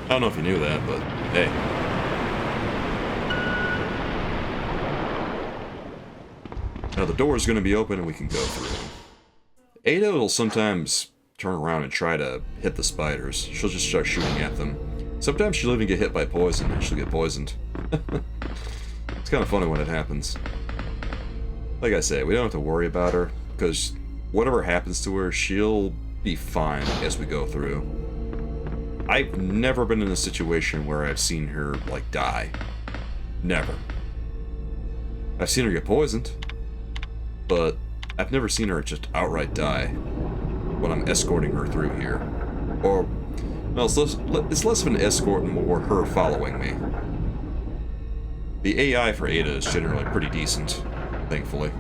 I don't know if you knew that, but hey. Now the door is going to be open and we can go through. Ada will sometimes turn around and try to hit the spiders. She'll just start shooting at them. Sometimes she'll even get hit by poison and she'll get poisoned. It's kind of funny when it happens. like I said, we don't have to worry about her, because whatever happens to her, she'll be fine as we go through. I've never been in a situation where I've seen her, like, die. Never. I've seen her get poisoned, but I've never seen her just outright die when I'm escorting her through here. Or, no, it's less of an escort and more her following me. The AI for Ada is generally pretty decent, thankfully.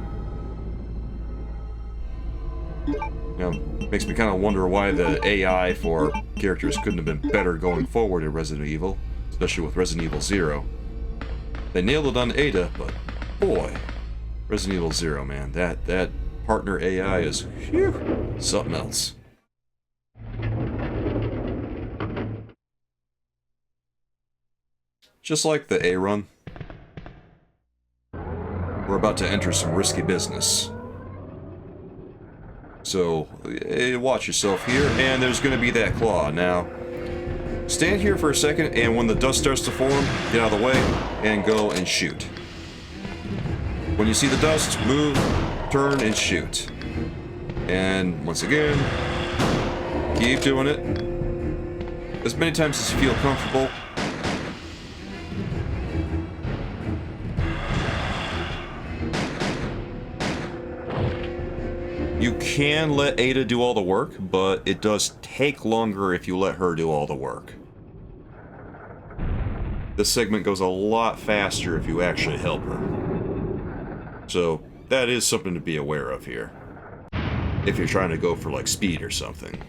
Now, makes me kind of wonder why the AI for characters couldn't have been better going forward in Resident Evil, especially with Resident Evil 0. They nailed it on Ada, but boy, Resident Evil 0, man, that partner AI is, whew, something else. Just like the A run, we're about to enter some risky business. So, watch yourself here, and there's going to be that claw. Now, stand here for a second, and when the dust starts to form, get out of the way, and go and shoot. When you see the dust, move, turn, and shoot. And, once again, keep doing it. As many times as you feel comfortable. You can let Ada do all the work, but it does take longer if you let her do all the work. This segment goes a lot faster if you actually help her. So, that is something to be aware of here. If you're trying to go for, like, speed or something.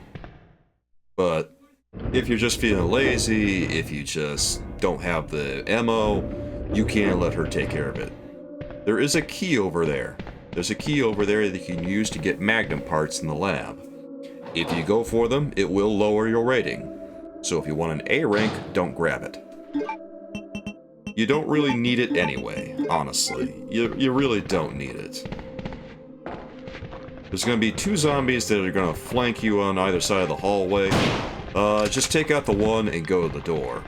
But, if you're just feeling lazy, if you just don't have the ammo, you can let her take care of it. There is a key over there. There's a key over there that you can use to get Magnum parts in the lab. If you go for them, it will lower your rating. So if you want an A rank, don't grab it. You don't really need it anyway, honestly. You really don't need it. There's going to be 2 zombies that are going to flank you on either side of the hallway. Just take out the one and go to the door.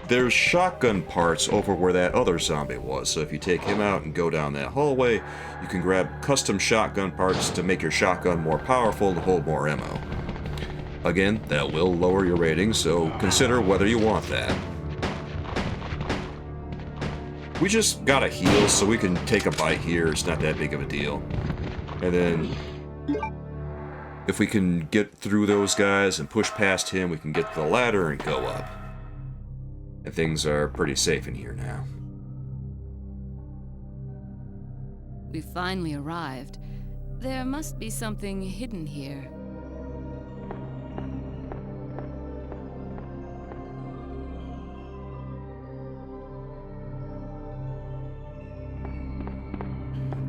There's shotgun parts over where that other zombie was, so if you take him out and go down that hallway, you can grab custom shotgun parts to make your shotgun more powerful and hold more ammo. Again, that will lower your rating, so consider whether you want that. We just gotta heal, so we can take a bite here, it's not that big of a deal. And then, if we can get through those guys and push past him, we can get to the ladder and go up. And things are pretty safe in here now. We finally arrived. There must be something hidden here.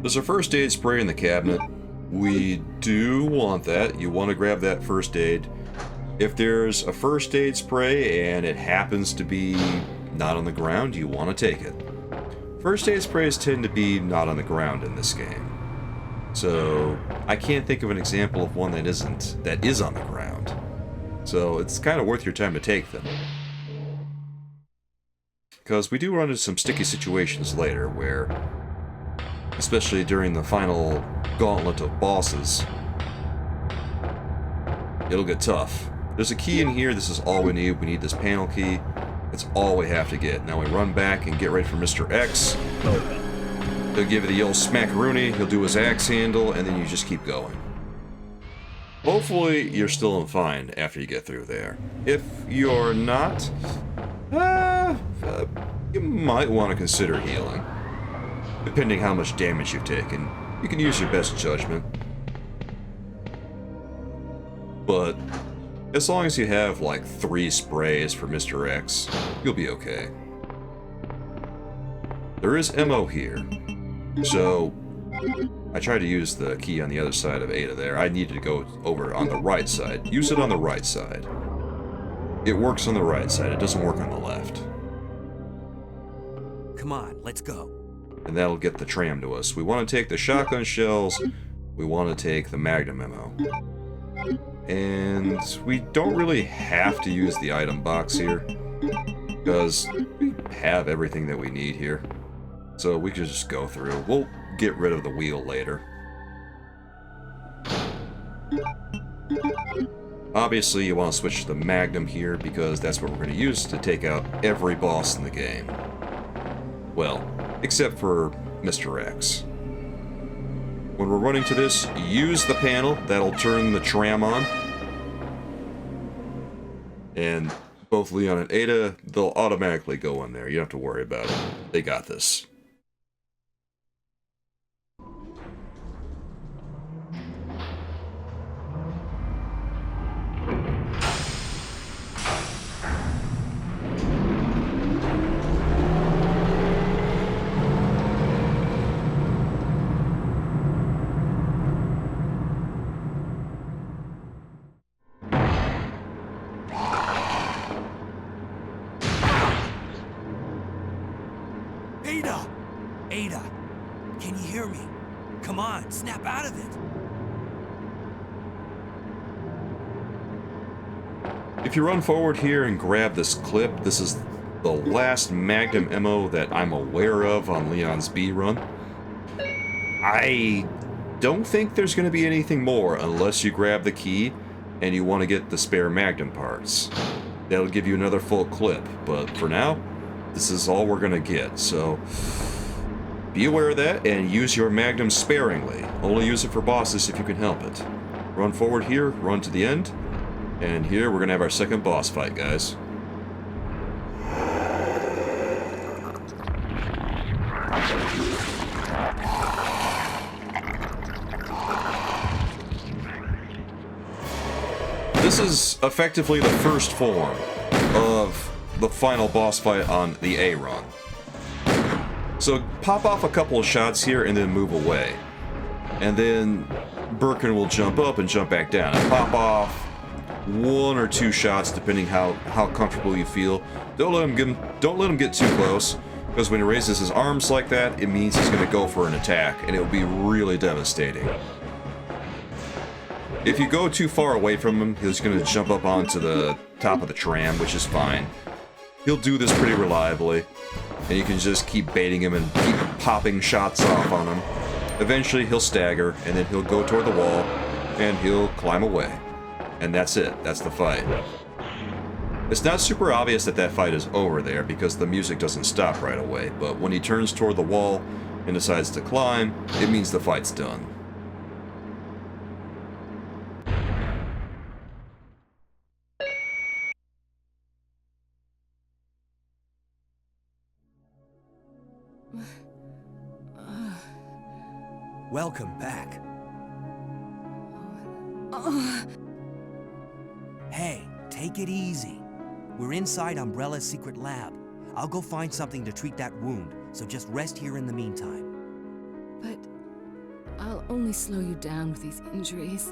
There's a first aid spray in the cabinet. We do want that. You want to grab that first aid. If there's a first aid spray and it happens to be not on the ground, you want to take it. First aid sprays tend to be not on the ground in this game. So, I can't think of an example of one that is on the ground. So, it's kind of worth your time to take them. Because we do run into some sticky situations later where, especially during the final gauntlet of bosses, it'll get tough. There's a key in here, this is all we need. We need this panel key. That's all we have to get. Now we run back and get ready for Mr. X. He'll give you the old smackaroonie, he'll do his axe handle, and then you just keep going. Hopefully you're still fine after you get through there. If you're not, you might want to consider healing. Depending how much damage you've taken. You can use your best judgment. But as long as you have like 3 sprays for Mr. X, you'll be okay. There is ammo here. So I tried to use the key on the other side of Ada there. I needed to go over on the right side. Use it on the right side. It works on the right side. It doesn't work on the left. Come on, let's go. And that'll get the tram to us. We want to take the shotgun shells. We want to take the Magnum ammo. And we don't really have to use the item box here, because we have everything that we need here. So we can just go through. get rid of the wheel later. Obviously, you want to switch to the Magnum here because that's what we're going to use to take out every boss in the game. Well, except for Mr. X. When we're running to this, use the panel. That'll turn the tram on. And both Leon and Ada, they'll automatically go in there. You don't have to worry about it. They got this. Ada, can you hear me? Come on, snap out of it. If you run forward here and grab this clip, this is the last Magnum ammo that I'm aware of on Leon's B run. I don't think there's going to be anything more unless you grab the key and you want to get the spare Magnum parts. That'll give you another full clip, but for now, this is all we're going to get, so be aware of that and use your Magnum sparingly. Only use it for bosses if you can help it. Run forward here, run to the end, and here we're going to have our second boss fight, guys. This is effectively the first form of the final boss fight on the A run. So pop off a couple of shots here and then move away. And then Birkin will jump up and jump back down. And pop off one or two shots depending how comfortable you feel. Don't let him get too close, because when he raises his arms like that, it means he's going to go for an attack, and it will be really devastating. If you go too far away from him, he's going to jump up onto the top of the tram, which is fine. He'll do this pretty reliably, and you can just keep baiting him and keep popping shots off on him. Eventually, he'll stagger, and then he'll go toward the wall, and he'll climb away. And that's it. That's the fight. It's not super obvious that that fight is over there, because the music doesn't stop right away, but when he turns toward the wall and decides to climb, it means the fight's done. Welcome back. Hey, take it easy. We're inside Umbrella's secret lab. I'll go find something to treat that wound, so just rest here in the meantime. But I'll only slow you down with these injuries.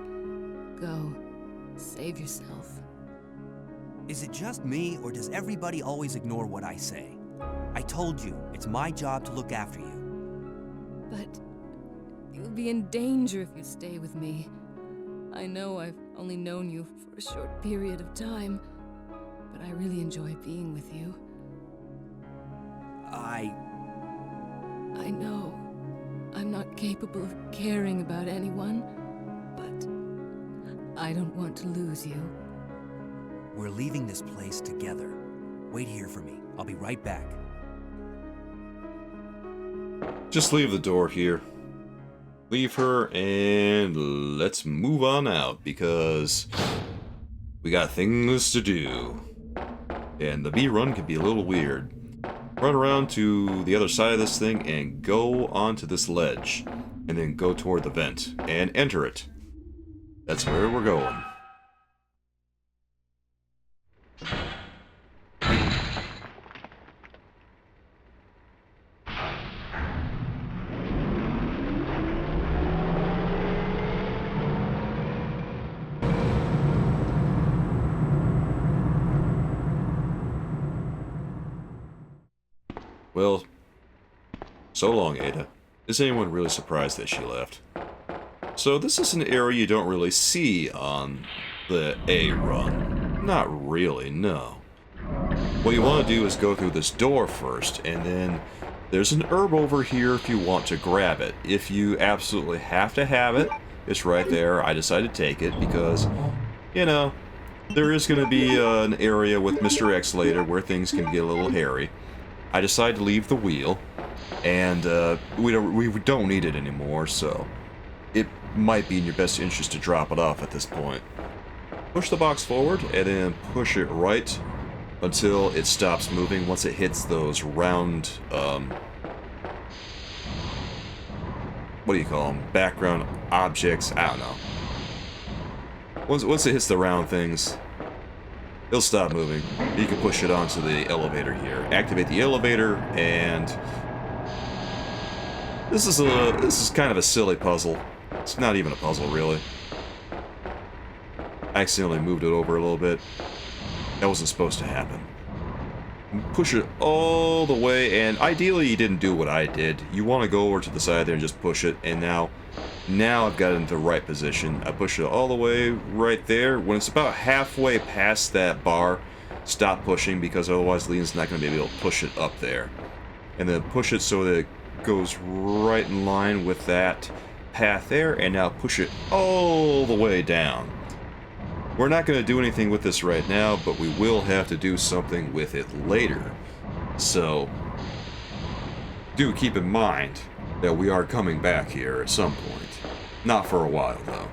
Go. Save yourself. Is it just me, or does everybody always ignore what I say? I told you, it's my job to look after you. But you'll be in danger if you stay with me. I know I've only known you for a short period of time, but I really enjoy being with you. I know I'm not capable of caring about anyone, but I don't want to lose you. We're leaving this place together. Wait here for me. I'll be right back. Just leave the door here. Leave her, and let's move on out, because we got things to do. And the B run can be a little weird. Run around to the other side of this thing and go onto this ledge, and then go toward the vent and enter it. That's where we're going. Well, so long, Ada. Is anyone really surprised that she left? So this is an area you don't really see on the A run. Not really, no. What you want to do is go through this door first, and then There's an herb over here if you want to grab it. If you absolutely have to have it, it's right there. I decided to take it because, you know, there is going to be an area with Mr. X later where things can get a little hairy. I decided to leave the wheel, and we don't need it anymore, so it might be in your best interest to drop it off at this point. Push the box forward, and then push it right until it stops moving. Once it hits those round, what do you call them? Background objects? I don't know. Once it hits the round things, it'll stop moving. You can push it onto the elevator here. Activate the elevator, and this is kind of a silly puzzle. It's not even a puzzle, really. I accidentally moved it over a little bit. That wasn't supposed to happen. Push it all the way, and ideally you didn't do what I did. You want to go over to the side there and just push it, and now I've got it into the right position. I push it all the way right there. When it's about halfway past that bar, stop pushing, because otherwise Leon's not going to be able to push it up there. And then push it so that it goes right in line with that path there, and now push it all the way down. We're not going to do anything with this right now, but we will have to do something with it later. So, do keep in mind that we are coming back here at some point. Not for a while, though.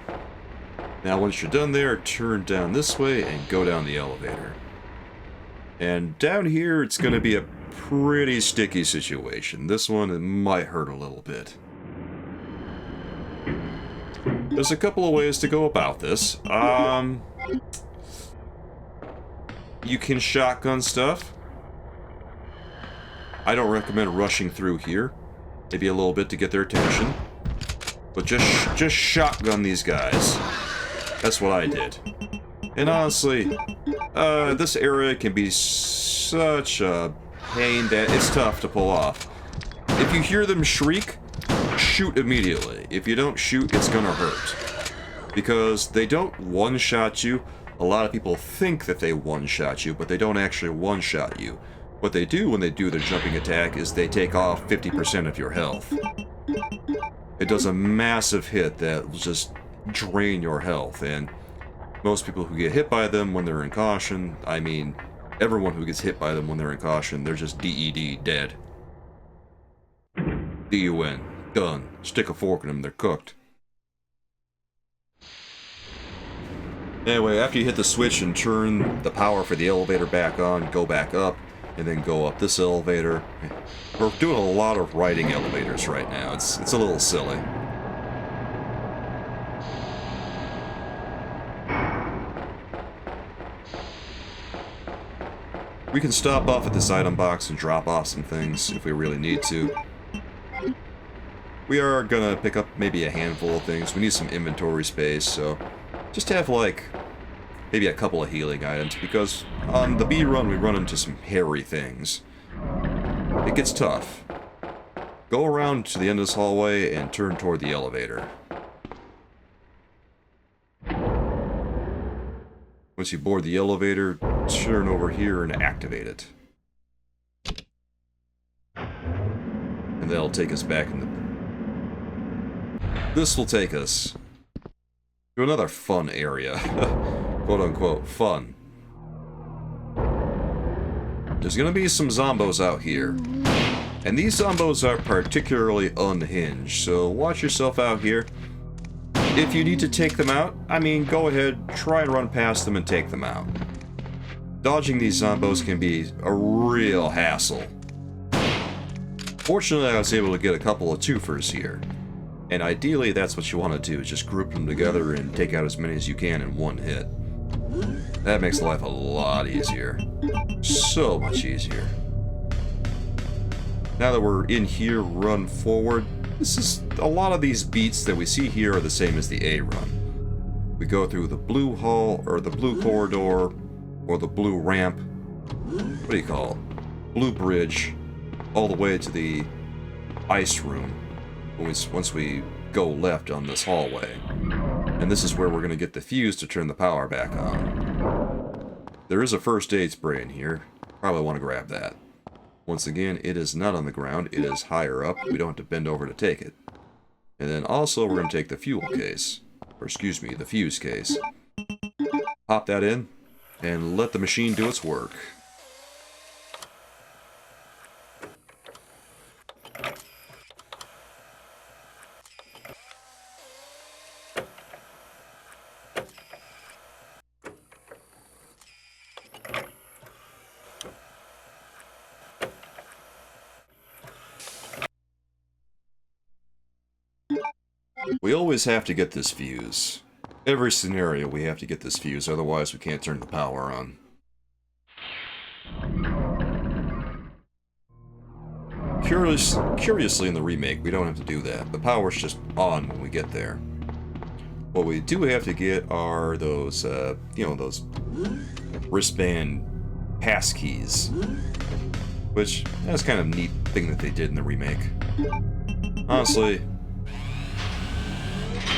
Now, once you're done there, turn down this way and go down the elevator. And down here, it's going to be a pretty sticky situation. This one, it might hurt a little bit. There's a couple of ways to go about this. You can shotgun stuff. I don't recommend rushing through here. Maybe a little bit to get their attention. But just shotgun these guys. That's what I did. And honestly, this area can be such a pain that it's tough to pull off. If you hear them shriek, shoot immediately. If you don't shoot, it's gonna hurt. Because they don't one-shot you. A lot of people think that they one-shot you, but they don't actually one-shot you. What they do when they do their jumping attack is they take off 50% of your health. It does a massive hit that will just drain your health, and most people who get hit by them when they're in caution, I mean, everyone who gets hit by them when they're in caution, they're just DED, dead. DUN, done. Stick a fork in them, they're cooked. Anyway, after you hit the switch and turn the power for the elevator back on, go back up, and then go up this elevator. We're doing a lot of riding elevators right now. It's a little silly. We can stop off at this item box and drop off some things if we really need to. We are gonna pick up maybe a handful of things. We need some inventory space, so just have like maybe a couple of healing items, because on the B run we run into some hairy things. It gets tough. Go around to the end of this hallway and turn toward the elevator. Once you board the elevator, turn over here and activate it. And that'll take us back in the... This will take us to another fun area. Quote-unquote fun. There's gonna be some zombos out here. And these zombos are particularly unhinged, so watch yourself out here. If you need to take them out, I mean, go ahead, try and run past them and take them out. Dodging these zombos can be a real hassle. Fortunately, I was able to get a couple of twofers here. And ideally, that's what you want to do, is just group them together and take out as many as you can in one hit. That makes life a lot easier. So much easier. Now that we're in here, run forward. A lot of these beats that we see here are the same as the A run. We go through the blue hall, or the blue corridor, or the blue ramp. What do you call it? Blue bridge, all the way to the ice room. Once we go left on this hallway. And this is where we're going to get the fuse to turn the power back on. There is a first aid spray in here. Probably want to grab that. Once again, it is not on the ground. It is higher up. We don't have to bend over to take it. And then also, we're going to take the fuel case. Or excuse me, the fuse case. Pop that in, and let the machine do its work. We always have to get this fuse. Every scenario we have to get this fuse, otherwise we can't turn the power on. Curiously in the remake, we don't have to do that. The power's just on when we get there. What we do have to get are those, those wristband passkeys. Which, that's kind of a neat thing that they did in the remake. Honestly,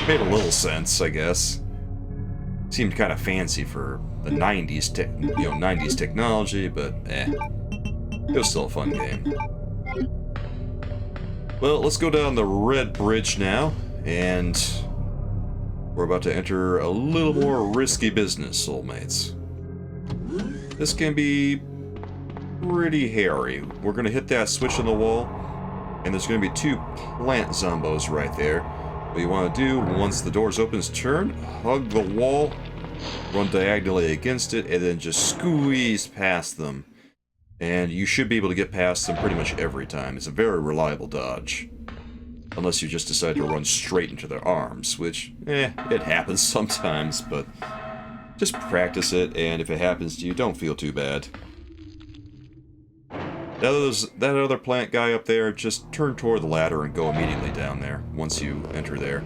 made a little sense, I guess. Seemed kind of fancy for the 90s, 90s technology, but it was still a fun game. Well, let's go down the Red Bridge now, and we're about to enter a little more risky business, soulmates. This can be pretty hairy. We're gonna hit that switch on the wall, and there's gonna be 2 plant zombos right there. What you want to do, once the doors open, is turn, hug the wall, run diagonally against it, and then just squeeze past them. And you should be able to get past them pretty much every time. It's a very reliable dodge. Unless you just decide to run straight into their arms, which, it happens sometimes, but just practice it, and if it happens to you, don't feel too bad. That other plant guy up there, just turn toward the ladder and go immediately down there once you enter there.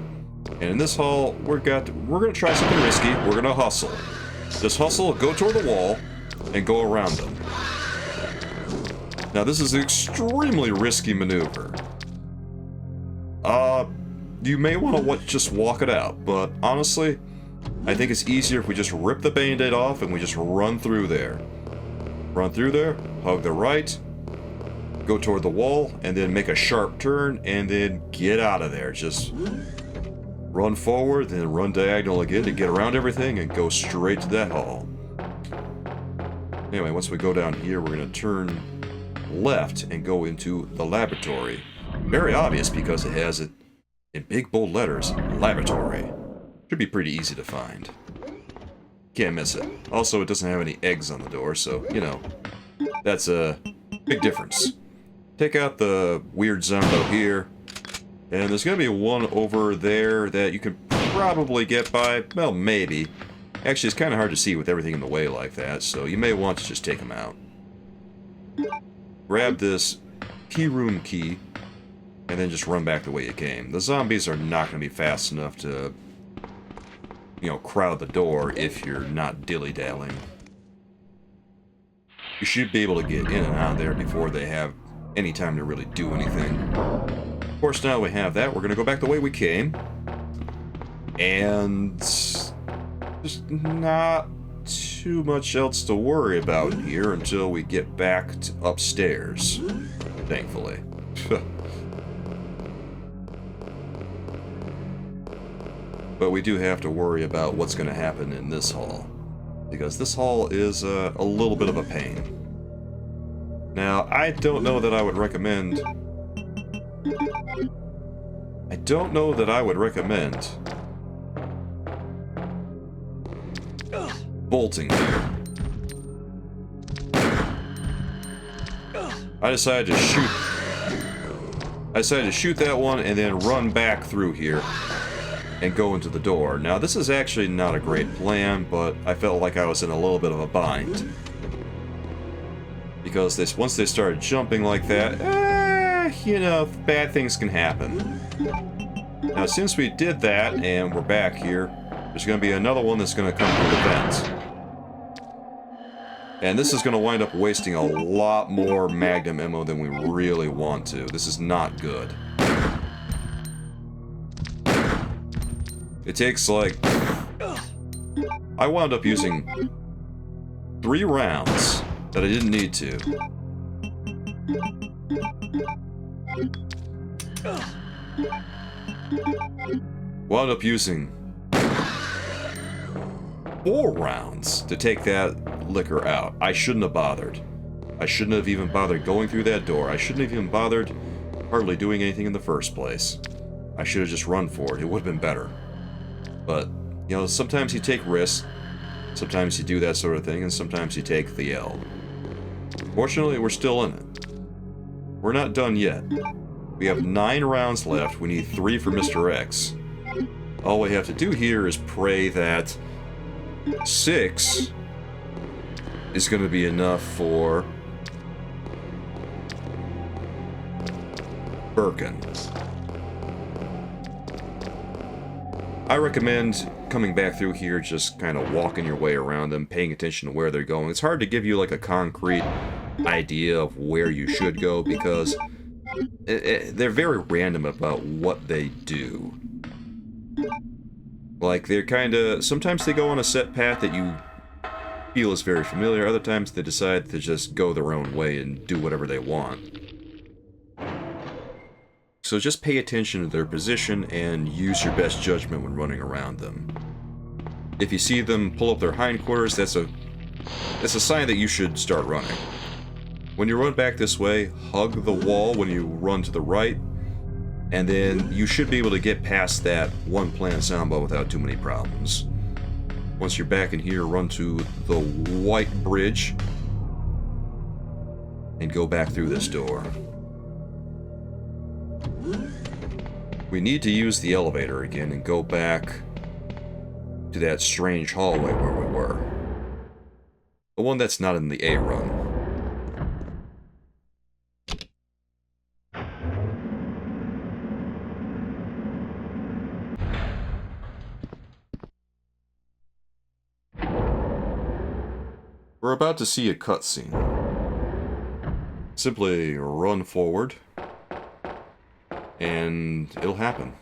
And in this hall, we're gonna try something risky. We're gonna hustle. Just hustle, go toward the wall, and go around them. Now this is an extremely risky maneuver. You may want to just walk it out, but honestly, I think it's easier if we just rip the band-aid off and we just run through there. Run through there, hug the right, go toward the wall, and then make a sharp turn, and then get out of there. Just run forward, then run diagonal again to get around everything, and go straight to that hall. Anyway, once we go down here, we're going to turn left and go into the laboratory. Very obvious because it has it in big bold letters, laboratory. Should be pretty easy to find. Can't miss it. Also, it doesn't have any eggs on the door, so, that's a big difference. Take out the weird Zombo here, and there's going to be one over there that you can probably get by, well, maybe. Actually, it's kind of hard to see with everything in the way like that, so you may want to just take them out. Grab this key room key, and then just run back the way you came. The zombies are not going to be fast enough to, crowd the door if you're not dilly-dallying. You should be able to get in and out of there before they have any time to really do anything. Of course, now we have that, we're going to go back the way we came. And just not too much else to worry about here until we get back to upstairs. Thankfully. But we do have to worry about what's going to happen in this hall. Because this hall is a little bit of a pain. Now, I don't know that I would recommend bolting here. I decided to shoot that one and then run back through here and go into the door. Now, this is actually not a great plan, but I felt like I was in a little bit of a bind. Because once they started jumping like that, bad things can happen. Now, since we did that, and we're back here, there's going to be another one that's going to come through the vent. And this is going to wind up wasting a lot more Magnum ammo than we really want to. This is not good. It takes, I wound up using 3 rounds that I didn't need to. Wound up using 4 rounds to take that liquor out. I shouldn't have bothered. I shouldn't have even bothered going through that door. I shouldn't have even bothered hardly doing anything in the first place. I should have just run for it. It would have been better. But, you know, sometimes you take risks. Sometimes you do that sort of thing, and sometimes you take the L. Fortunately, we're still in it. We're not done yet. We have 9 rounds left. We need 3 for Mr. X. All we have to do here is pray that 6 is going to be enough for Birkin. I recommend coming back through here, just kind of walking your way around them, paying attention to where they're going. It's hard to give you like a concrete idea of where you should go because they're very random about what they do. Like, they're kind of... Sometimes they go on a set path that you feel is very familiar. Other times they decide to just go their own way and do whatever they want. So just pay attention to their position and use your best judgment when running around them. If you see them pull up their hindquarters, that's a sign that you should start running. When you run back this way, hug the wall when you run to the right, and then you should be able to get past that one plant soundbar without too many problems. Once you're back in here, run to the white bridge and go back through this door. We need to use the elevator again and go back to that strange hallway where we were. The one that's not in the A run. We're about to see a cutscene. Simply run forward, and it'll happen.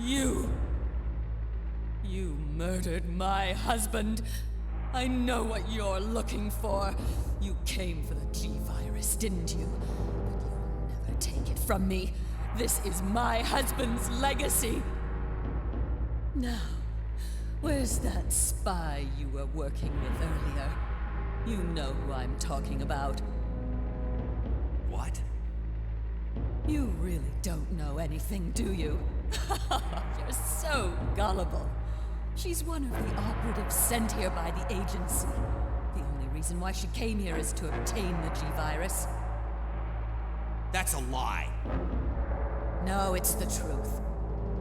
You murdered my husband. I know what you're looking for. You came for the G-Virus, didn't you? But you'll never take it from me. This is my husband's legacy. Now, where's that spy you were working with earlier? You know who I'm talking about. What? You really don't know anything, do you? You're so gullible. She's one of the operatives sent here by the agency. The only reason why she came here is to obtain the G-Virus. That's a lie. No, it's the truth.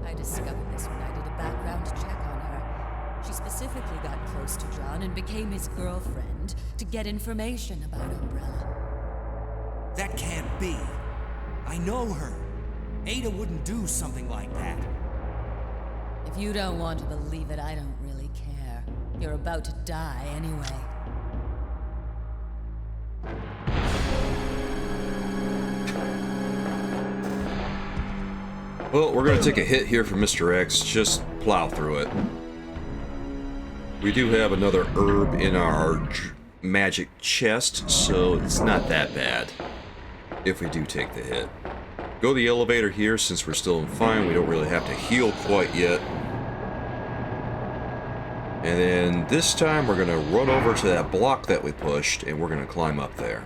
I discovered this when I did a background check on her. She specifically got close to John and became his girlfriend to get information about Umbrella. That can't be. I know her. Ada wouldn't do something like that. If you don't want to believe it, I don't really care. You're about to die anyway. Well, we're gonna take a hit here from Mr. X. Just plow through it. We do have another herb in our magic chest, so it's not that bad if we do take the hit. Go to the elevator here since we're still fine. We don't really have to heal quite yet. And then this time we're going to run over to that block that we pushed and we're going to climb up there.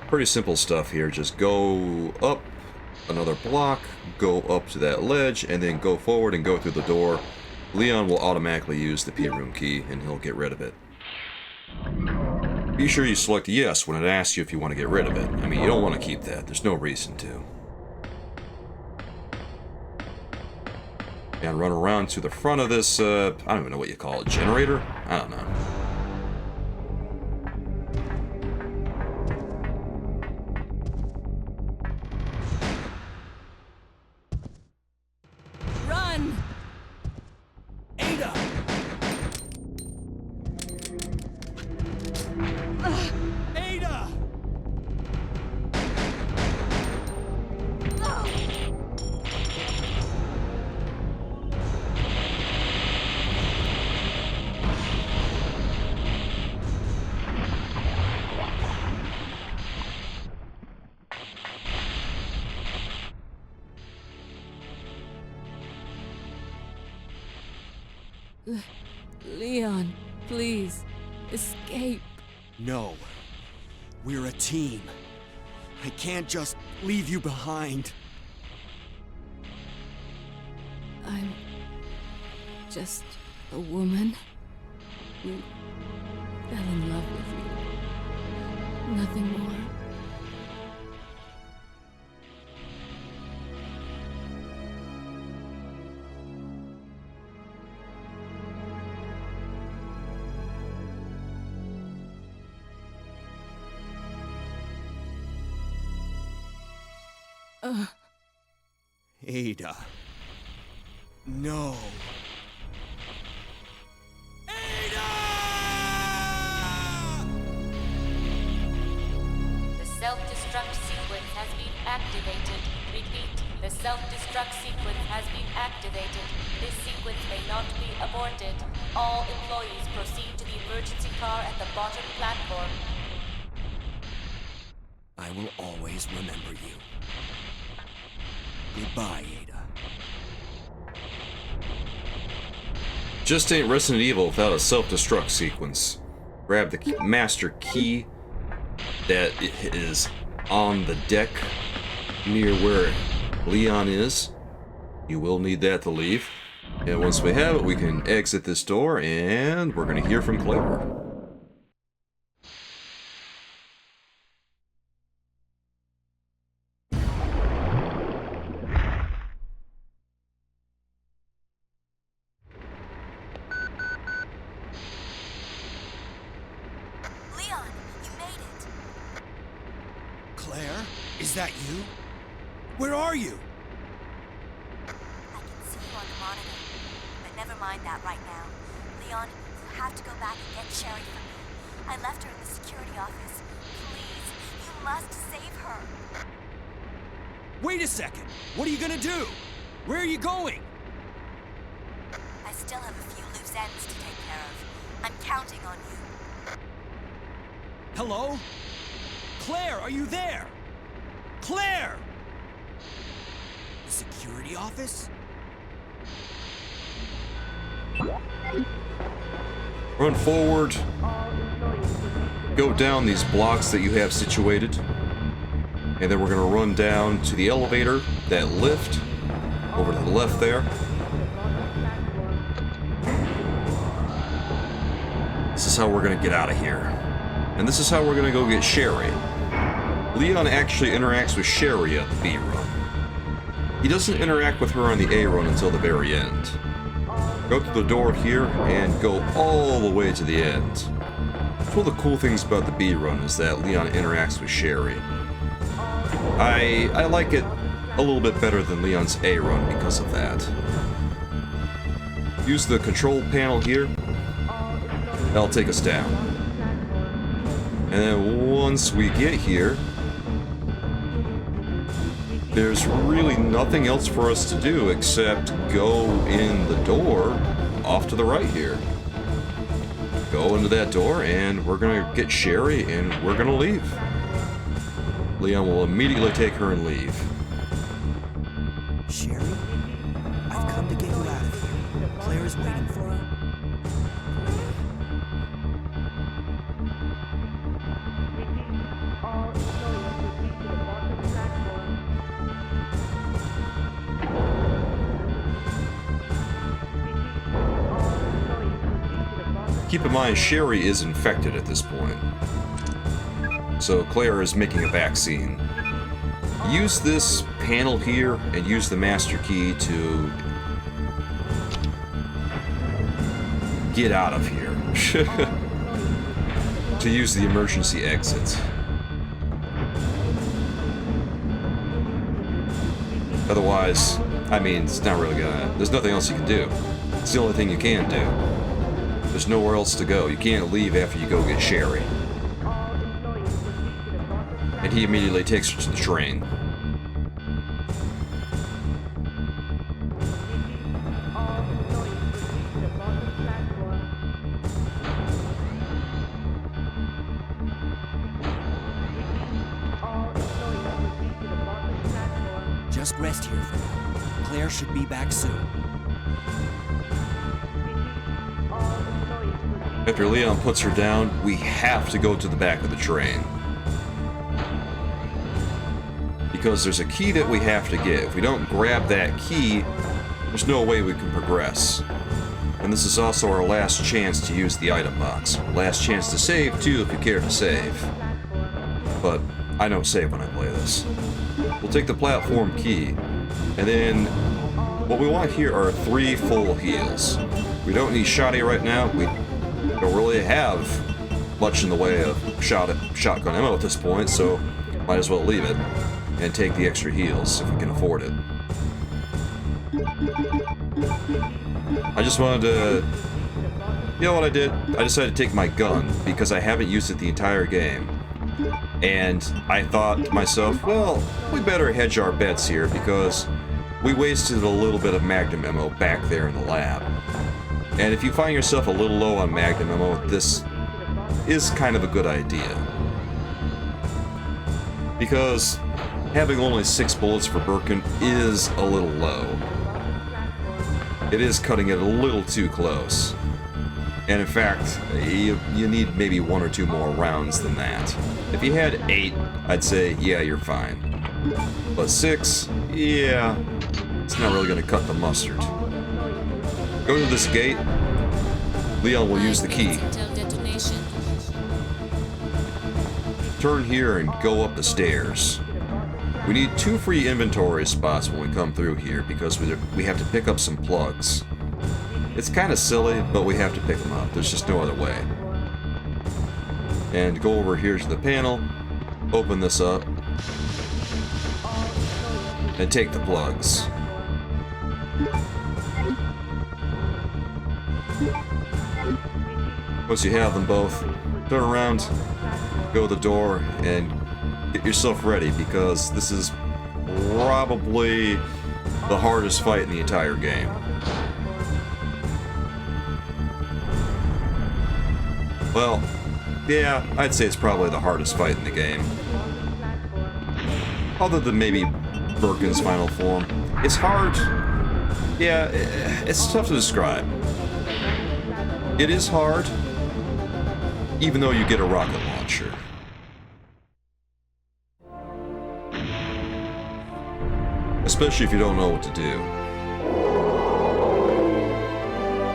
Pretty simple stuff here. Just go up another block, go up to that ledge, and then go forward and go through the door. Leon will automatically use the P-room key and he'll get rid of it. Be sure you select yes when it asks you if you want to get rid of it. I mean, you don't want to keep that. There's no reason to. And run around to the front of this, I don't even know what you call it, generator? I don't know. Run! Ada! Ada! Leon, please, escape. No. We're a team. I can't just leave you behind. I'm just a woman who fell in love with you. Nothing more. Ada. No. The self-destruct sequence has been activated. Repeat, the self-destruct sequence has been activated. This sequence may not be aborted. All employees proceed to the emergency car at the bottom platform. I will always remember you. Goodbye, Ada. Just ain't Resident Evil without a self-destruct sequence. Grab the master key that is on the deck near where Leon is. You will need that to leave. And once we have it, we can exit this door, and we're going to hear from Claire. Leon, you made it. Claire? Is that you? Where are you? I can see you on the monitor. But never mind that right now. Leon, you have to go back and get Sherry for me. I left her in the security office. Please, you must save her. Wait a second. What are you gonna do? Where are you going? I still have a few loose ends to take care of. I'm counting on you. Hello? Claire, are you there? Claire! The security office? Run forward. Go down these blocks that you have situated. And then we're going to run down to the elevator, that lift, over to the left there. This is how we're going to get out of here. And this is how we're going to go get Sherry. Leon actually interacts with Sherry at the B run. He doesn't interact with her on the A run until the very end. Go through the door here and go all the way to the end. One of the cool things about the B run is that Leon interacts with Sherry. I like it a little bit better than Leon's A run because of that. Use the control panel here. That'll take us down. And then once we get here, there's really nothing else for us to do except go in the door off to the right here. Go into that door and we're gonna get Sherry and we're gonna leave. Leon will immediately take her and leave. Sherry? I've come to get you out of here. Claire is waiting for her. Keep in mind, Sherry is infected at this point. So Claire is making a vaccine. Use this panel here and use the master key to get out of here. To use the emergency exit. Otherwise, I mean, it's not really gonna... There's nothing else you can do. It's the only thing you can do. There's nowhere else to go. You can't leave after you go get Sherry. And he immediately takes her to the train. Just rest here for now. Claire should be back soon. After Leon puts her down, we have to go to the back of the train. Because there's a key that we have to get. If we don't grab that key, there's no way we can progress. And this is also our last chance to use the item box. Last chance to save, too, if you care to save. But I don't save when I play this. We'll take the platform key, and then what we want here are 3 full heals. We don't need shoddy right now. We don't really have much in the way of shotgun ammo at this point, so might as well leave it and take the extra heals if we can afford it. I just wanted to... You know what I did? I decided to take my gun because I haven't used it the entire game. And I thought to myself, well, we better hedge our bets here because we wasted a little bit of Magnum ammo back there in the lab. And if you find yourself a little low on Magnum ammo, this is kind of a good idea. Because having only 6 bullets for Birkin is a little low. It is cutting it a little too close. And in fact, you need maybe 1 or 2 more rounds than that. If you had 8, I'd say, yeah, you're fine. But 6, yeah, it's not really going to cut the mustard. Go to this gate. Leon will use the key. Turn here and go up the stairs. We need 2 free inventory spots when we come through here because we have to pick up some plugs. It's kind of silly, but we have to pick them up. There's just no other way. And go over here to the panel, open this up, and take the plugs. Once you have them both, turn around, go to the door, and get yourself ready because this is probably the hardest fight in the entire game. Well, yeah, I'd say it's probably the hardest fight in the game. Other than maybe Birkin's final form. It's hard. Yeah, it's tough to describe. It is hard, even though you get a rocket launcher. Especially if you don't know what to do.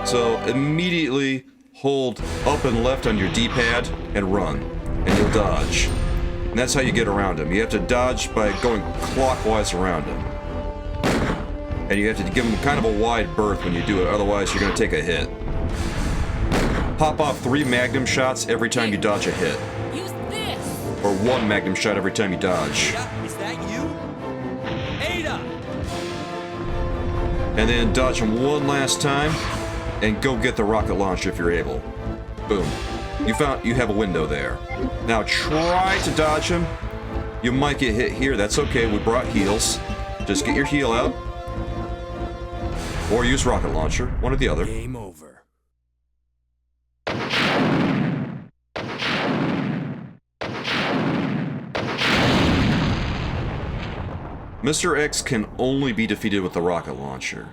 So immediately hold up and left on your D-pad and run, and you'll dodge. And that's how you get around him. You have to dodge by going clockwise around him. And you have to give him kind of a wide berth when you do it, otherwise you're going to take a hit. Pop off 3 magnum shots every time you dodge a hit. Use this! Or 1 magnum shot every time you dodge. Ada, is that you? Ada! And then dodge him 1 last time, and go get the rocket launcher if you're able. Boom. You have a window there. Now try to dodge him. You might get hit here. That's okay. We brought heals. Just get your heal out. Or use rocket launcher. One or the other. Game over. Mr. X can only be defeated with the rocket launcher.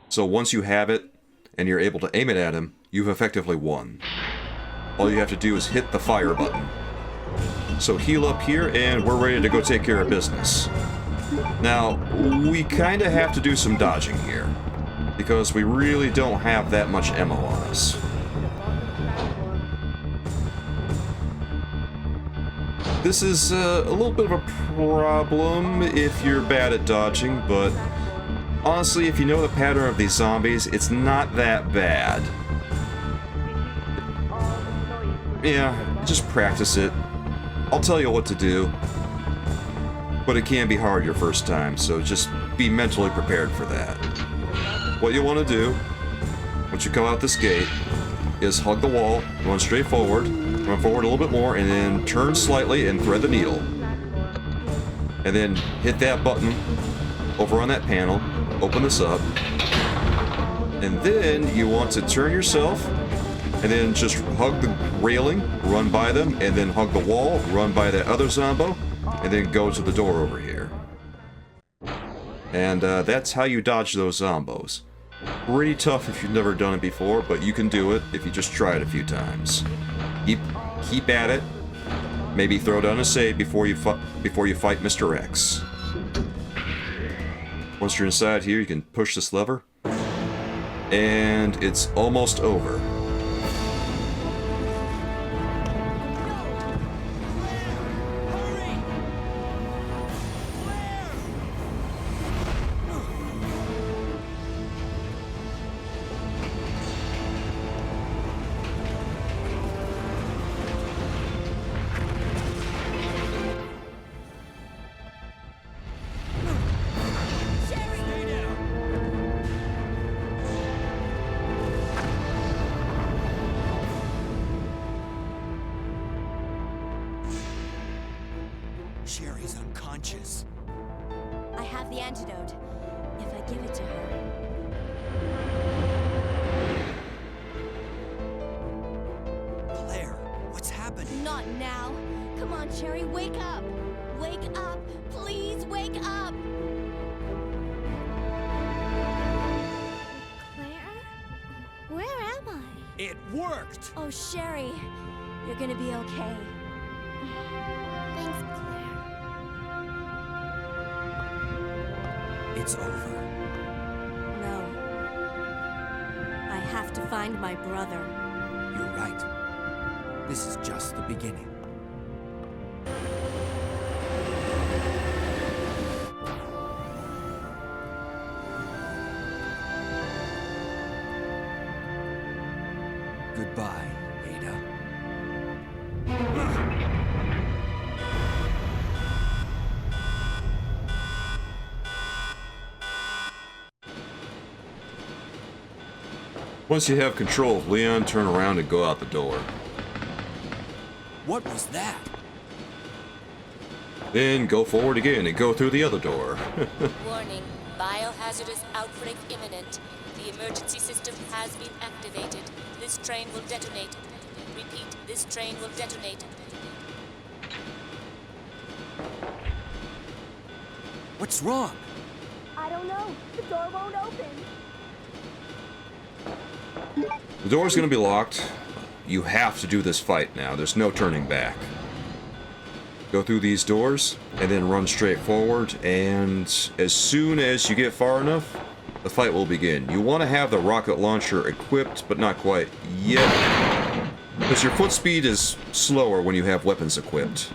So once you have it, and you're able to aim it at him, you've effectively won. All you have to do is hit the fire button. So heal up here, and we're ready to go take care of business. Now, we kind of have to do some dodging here, because we really don't have that much ammo on us. This is a little bit of a problem if you're bad at dodging, but honestly, if you know the pattern of these zombies, it's not that bad. Yeah, just practice it. I'll tell you what to do. But it can be hard your first time, so just be mentally prepared for that. What you want to do, once you come out this gate, is hug the wall, run straight forward, run forward a little bit more, and then turn slightly and thread the needle. And then hit that button over on that panel, open this up, and then you want to turn yourself, and then just hug the railing, run by them, and then hug the wall, run by that other zombo, and then go to the door over here. And that's how you dodge those zombos. pretty tough if you've never done it before, but you can do it if you just try it a few times. Keep at it. Maybe throw down a save before you fight Mr. X. Once you're inside here, you can push this lever, and it's almost over. Sherry's unconscious. I have the antidote, if I give it to her. Claire, what's happening? Not now. Come on, Sherry, wake up. Wake up. Please wake up. Claire? Where am I? It worked! Oh, Sherry, you're gonna be okay. Thanks, Claire. It's over. No. I have to find my brother. You're right. This is just the beginning. Goodbye, Ada. Once you have control of Leon, turn around and go out the door. What was that? Then go forward again and go through the other door. Warning, biohazardous outbreak imminent. The emergency system has been activated. This train will detonate. Repeat, this train will detonate. What's wrong? I don't know. The door won't open. The door's gonna be locked. You have to do this fight now. There's no turning back. Go through these doors, and then run straight forward, and as soon as you get far enough, the fight will begin. You want to have the rocket launcher equipped, but not quite yet, because your foot speed is slower when you have weapons equipped.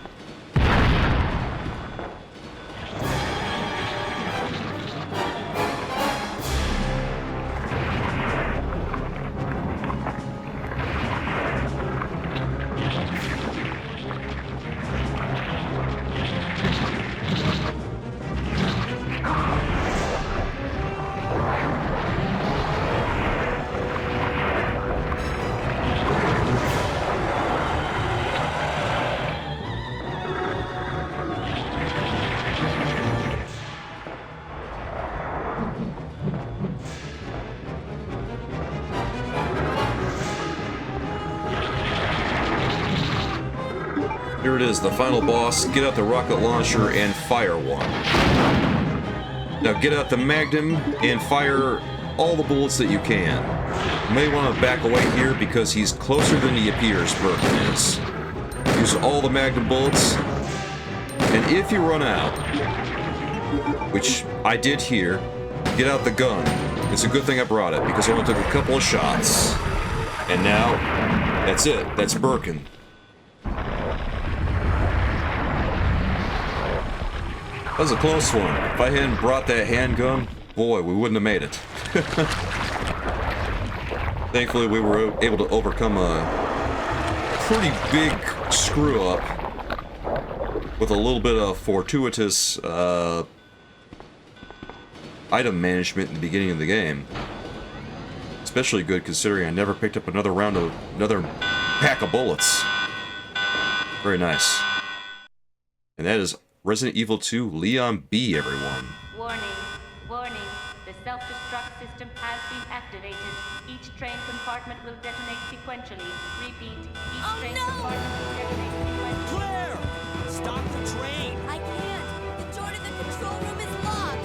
Here it is, the final boss. Get out the rocket launcher and fire one. Now get out the Magnum and fire all the bullets that you can. You may want to back away here because he's closer than he appears, Birkin is. Use all the Magnum bullets. And if you run out, which I did here, get out the gun. It's a good thing I brought it because I only took a couple of shots. And now, that's it. That's Birkin. That was a close one. If I hadn't brought that handgun, boy, we wouldn't have made it. Thankfully, we were able to overcome a pretty big screw-up with a little bit of fortuitous item management in the beginning of the game. Especially good considering I never picked up another pack of bullets. Very nice. And that is Resident Evil 2 Leon B, everyone. Warning, warning. The self-destruct system has been activated. Each train compartment will detonate sequentially. Repeat, each train compartment will detonate sequentially. Claire! Stop the train! I can't. The door to the control room is locked.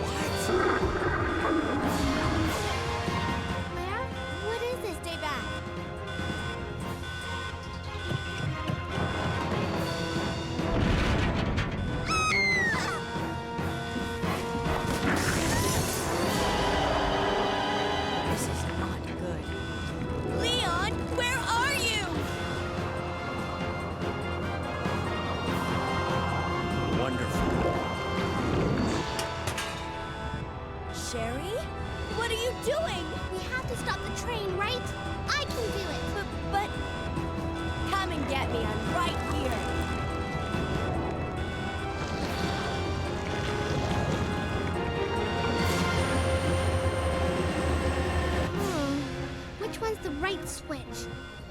right switch.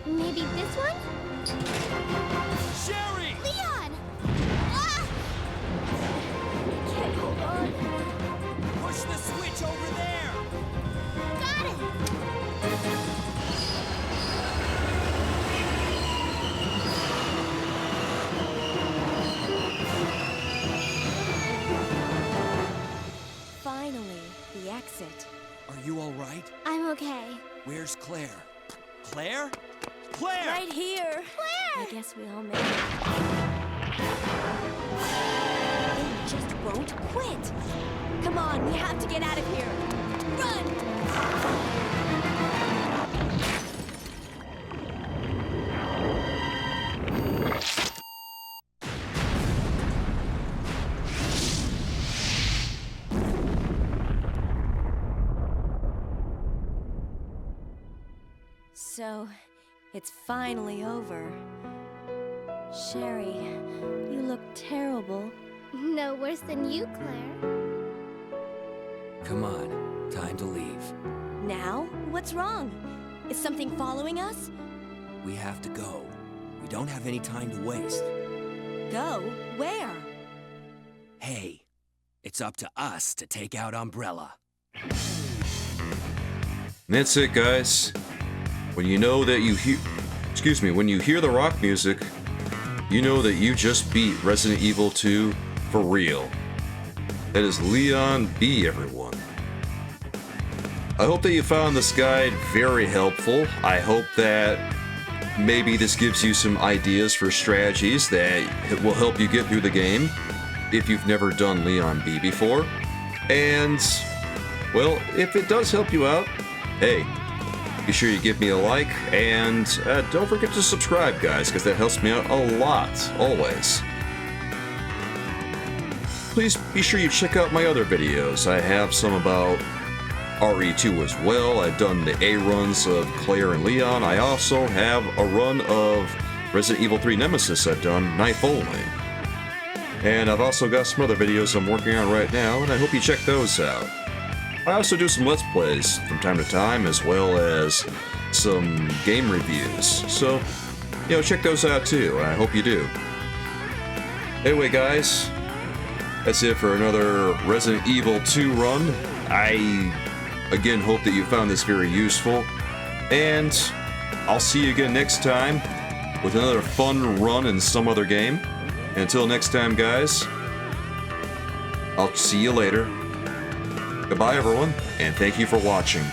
Maybe this one? Sherry! Leon! Ah! Can't hold on. Push the switch over there! Got it! Finally, the exit. Are you all right? I'm okay. Where's Claire? Claire? Claire! Right here. Claire! I guess we all made it. They just won't quit. Come on, we have to get out of here. Run! So, it's finally over. Sherry, you look terrible. No worse than you, Claire. Come on, time to leave. Now? What's wrong? Is something following us? We have to go. We don't have any time to waste. Go? Where? Hey, it's up to us to take out Umbrella. That's it, guys. When you know that you hear... Excuse me, when you hear the rock music, you know that you just beat Resident Evil 2 for real. That is Leon B, everyone. I hope that you found this guide very helpful. I hope that maybe this gives you some ideas for strategies that will help you get through the game if you've never done Leon B before. And, well, if it does help you out, hey, be sure you give me a like, and don't forget to subscribe, guys, because that helps me out a lot, always. Please be sure you check out my other videos. I have some about RE2 as well. I've done the A runs of Claire and Leon. I also have a run of Resident Evil 3 Nemesis I've done, Knife Only. And I've also got some other videos I'm working on right now, and I hope you check those out. I also do some Let's Plays from time to time, as well as some game reviews. So, check those out too. I hope you do. Anyway, guys, that's it for another Resident Evil 2 run. I, again, hope that you found this very useful. And I'll see you again next time with another fun run in some other game. And until next time, guys, I'll see you later. Goodbye, everyone, and thank you for watching.